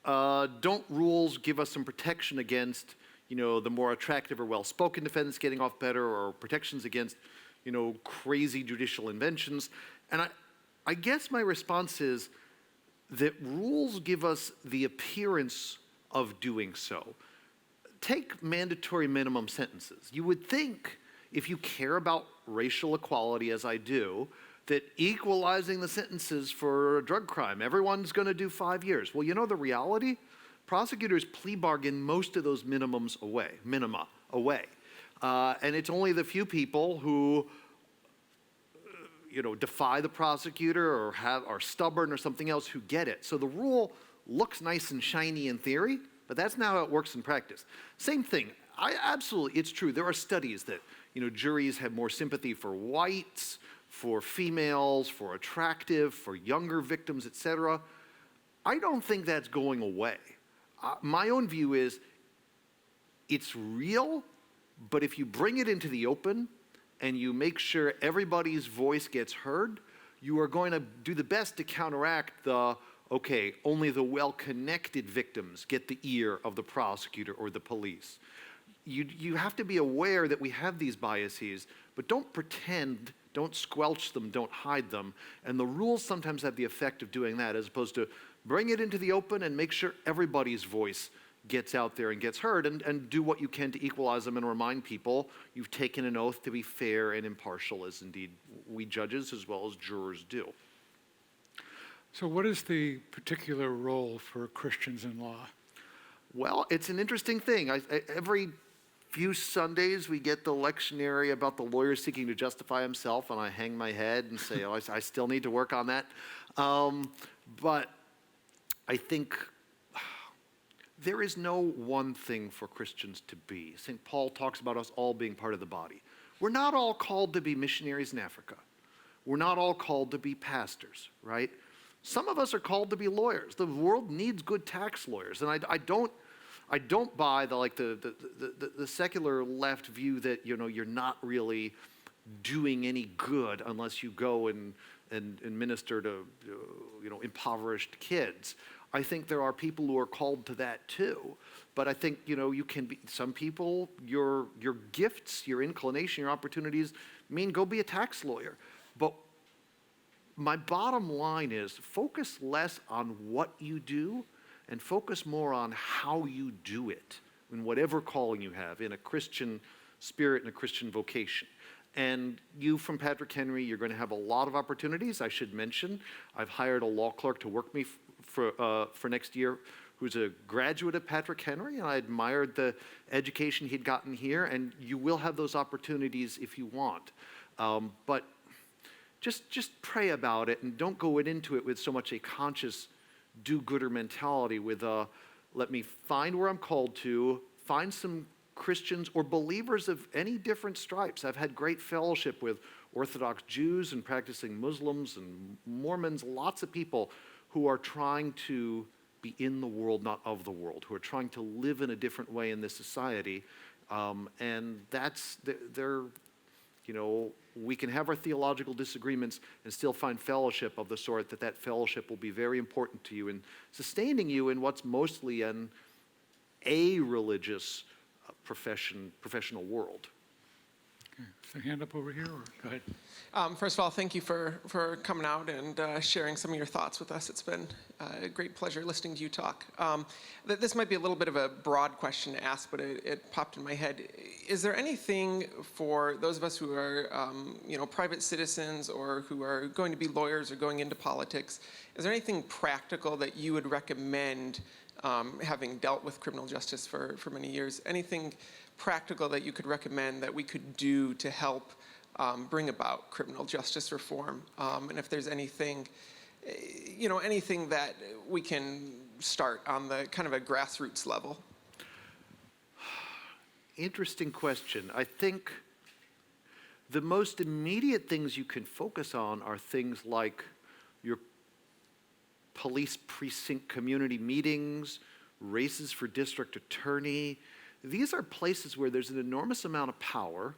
don't rules give us some protection against, the more attractive or well-spoken defendants getting off better, or protections against, crazy judicial inventions? And I guess my response is that rules give us the appearance of doing so. Take mandatory minimum sentences. You would think, if you care about racial equality as I do, that equalizing the sentences for a drug crime, everyone's going to do 5 years. Well, the reality? Prosecutors plea bargain most of those minima away. And it's only the few people who, defy the prosecutor or are stubborn or something else who get it. So the rule looks nice and shiny in theory, but that's not how it works in practice. Same thing. Absolutely, it's true. There are studies that, juries have more sympathy for whites, for females, for attractive, for younger victims, etc. I don't think that's going away. My own view is it's real, but if you bring it into the open and you make sure everybody's voice gets heard, you are going to do the best to counteract only the well-connected victims get the ear of the prosecutor or the police. You have to be aware that we have these biases, but don't pretend, don't squelch them, don't hide them. And the rules sometimes have the effect of doing that, as opposed to bring it into the open and make sure everybody's voice gets out there and gets heard, and do what you can to equalize them and remind people you've taken an oath to be fair and impartial, as indeed we judges as well as jurors do. So what is the particular role for Christians in law? Well, it's an interesting thing. Every few Sundays we get the lectionary about the lawyer seeking to justify himself, and I hang my head and say, I still need to work on that. But I think there is no one thing for Christians to be. St. Paul talks about us all being part of the body. We're not all called to be missionaries in Africa. We're not all called to be pastors, right? Some of us are called to be lawyers. The world needs good tax lawyers, and I don't buy the secular left view that you're not really doing any good unless you go and minister to impoverished kids. I think there are people who are called to that too, but I think you can be some people. Your gifts, your inclination, your opportunities mean go be a tax lawyer, but my bottom line is focus less on what you do and focus more on how you do it in whatever calling you have, in a Christian spirit and a Christian vocation. And you from Patrick Henry, you're going to have a lot of opportunities. I should mention, I've hired a law clerk to work me for next year who's a graduate of Patrick Henry, and I admired the education he'd gotten here, and you will have those opportunities if you want. But just pray about it, and don't go into it with so much a conscious do-gooder mentality with let me find where I'm called to, find some Christians or believers of any different stripes. I've had great fellowship with Orthodox Jews and practicing Muslims and Mormons, lots of people who are trying to be in the world, not of the world, who are trying to live in a different way in this society. And we can have our theological disagreements and still find fellowship of the sort that fellowship will be very important to you in sustaining you in what's mostly an a-religious professional world. Okay. Is there a hand up over here, or go ahead? First of all, thank you for coming out and sharing some of your thoughts with us. It's been a great pleasure listening to you talk. This might be a little bit of a broad question to ask, but it popped in my head. Is there anything for those of us who are private citizens or who are going to be lawyers or going into politics, is there anything practical that you would recommend, having dealt with criminal justice for many years, anything practical that you could recommend that we could do to help bring about criminal justice reform? And if there's anything, anything that we can start on the kind of a grassroots level? interesting question. I think the most immediate things you can focus on are things like your police precinct community meetings, races for district attorney. These are places where there's an enormous amount of power.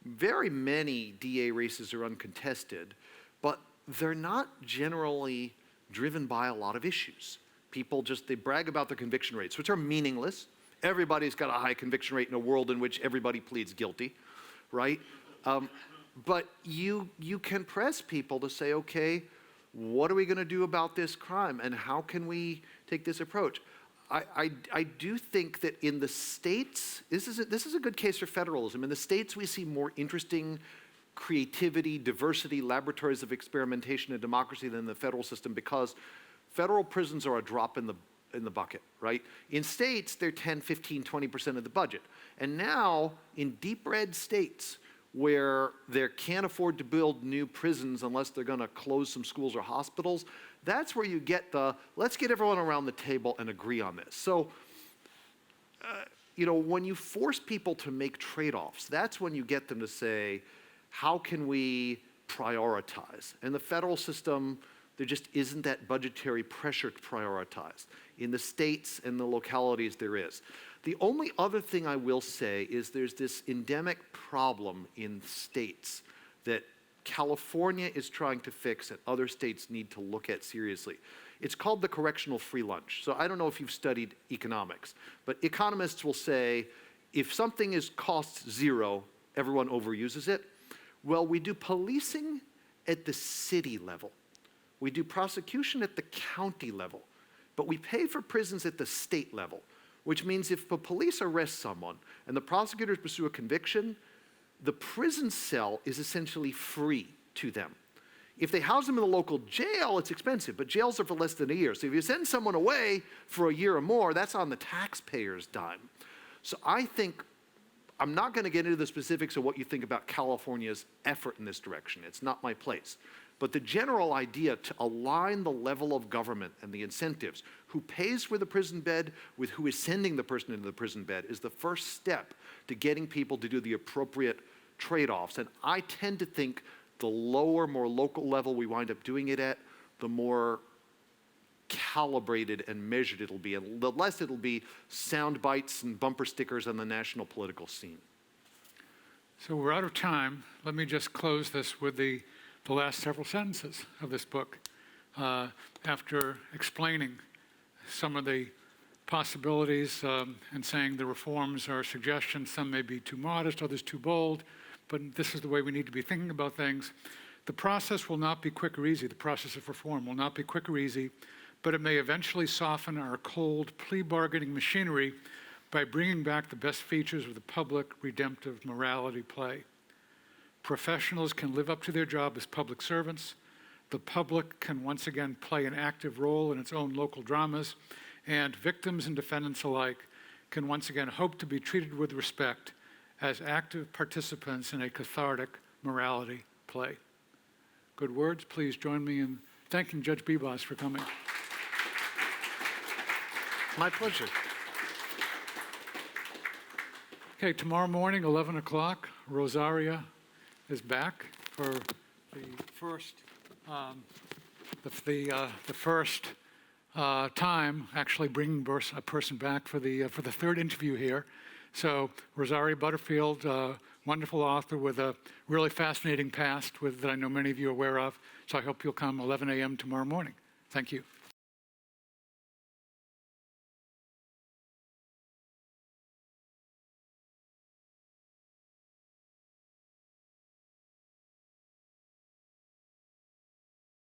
Very many DA races are uncontested, but they're not generally driven by a lot of issues. People they brag about their conviction rates, which are meaningless. Everybody's got a high conviction rate in a world in which everybody pleads guilty, right? But you can press people to say, okay, what are we going to do about this crime, and how can we take this approach? I do think that in the states, this is a good case for federalism. In the states, we see more interesting creativity, diversity, laboratories of experimentation and democracy than the federal system, because federal prisons are a drop in the bucket, right? In states, they're 10, 15, 20% of the budget. And now, in deep red states, where they can't afford to build new prisons unless they're going to close some schools or hospitals, that's where you get let's get everyone around the table and agree on this. So, when you force people to make trade-offs, that's when you get them to say, how can we prioritize? In the federal system, there just isn't that budgetary pressure to prioritize. In the states and the localities, there is. The only other thing I will say is there's this endemic problem in states that California is trying to fix and other states need to look at seriously. It's called the correctional free lunch. So I don't know if you've studied economics, but economists will say if something costs zero, everyone overuses it. Well, we do policing at the city level. We do prosecution at the county level, but we pay for prisons at the state level, which means if the police arrest someone and the prosecutors pursue a conviction, the prison cell is essentially free to them. If they house them in the local jail, it's expensive, but jails are for less than a year. So if you send someone away for a year or more, that's on the taxpayer's dime. So I think, I'm not going to get into the specifics of what you think about California's effort in this direction. It's not my place. But the general idea to align the level of government and the incentives, who pays for the prison bed with who is sending the person into the prison bed, is the first step to getting people to do the appropriate trade-offs. And I tend to think the lower, more local level we wind up doing it at, the more calibrated and measured it'll be, and the less it'll be sound bites and bumper stickers on the national political scene. So we're out of time. Let me just close this with the last several sentences of this book. After explaining some of the possibilities and saying the reforms are suggestions, some may be too modest, others too bold, but this is the way we need to be thinking about things. The process will not be quick or easy. The process of reform will not be quick or easy, but it may eventually soften our cold plea bargaining machinery by bringing back the best features of the public redemptive morality play. Professionals can live up to their job as public servants. The public can once again play an active role in its own local dramas, and victims and defendants alike can once again hope to be treated with respect as active participants in a cathartic morality play. Good words. Please join me in thanking Judge Bibas for coming. My pleasure. Okay, tomorrow morning, 11 o'clock, Rosaria is back for the first time actually bringing a person back for the third interview here. So Rosaria Butterfield, wonderful author with a really fascinating past that I know many of you are aware of. So I hope you'll come 11 a.m. tomorrow morning. Thank you.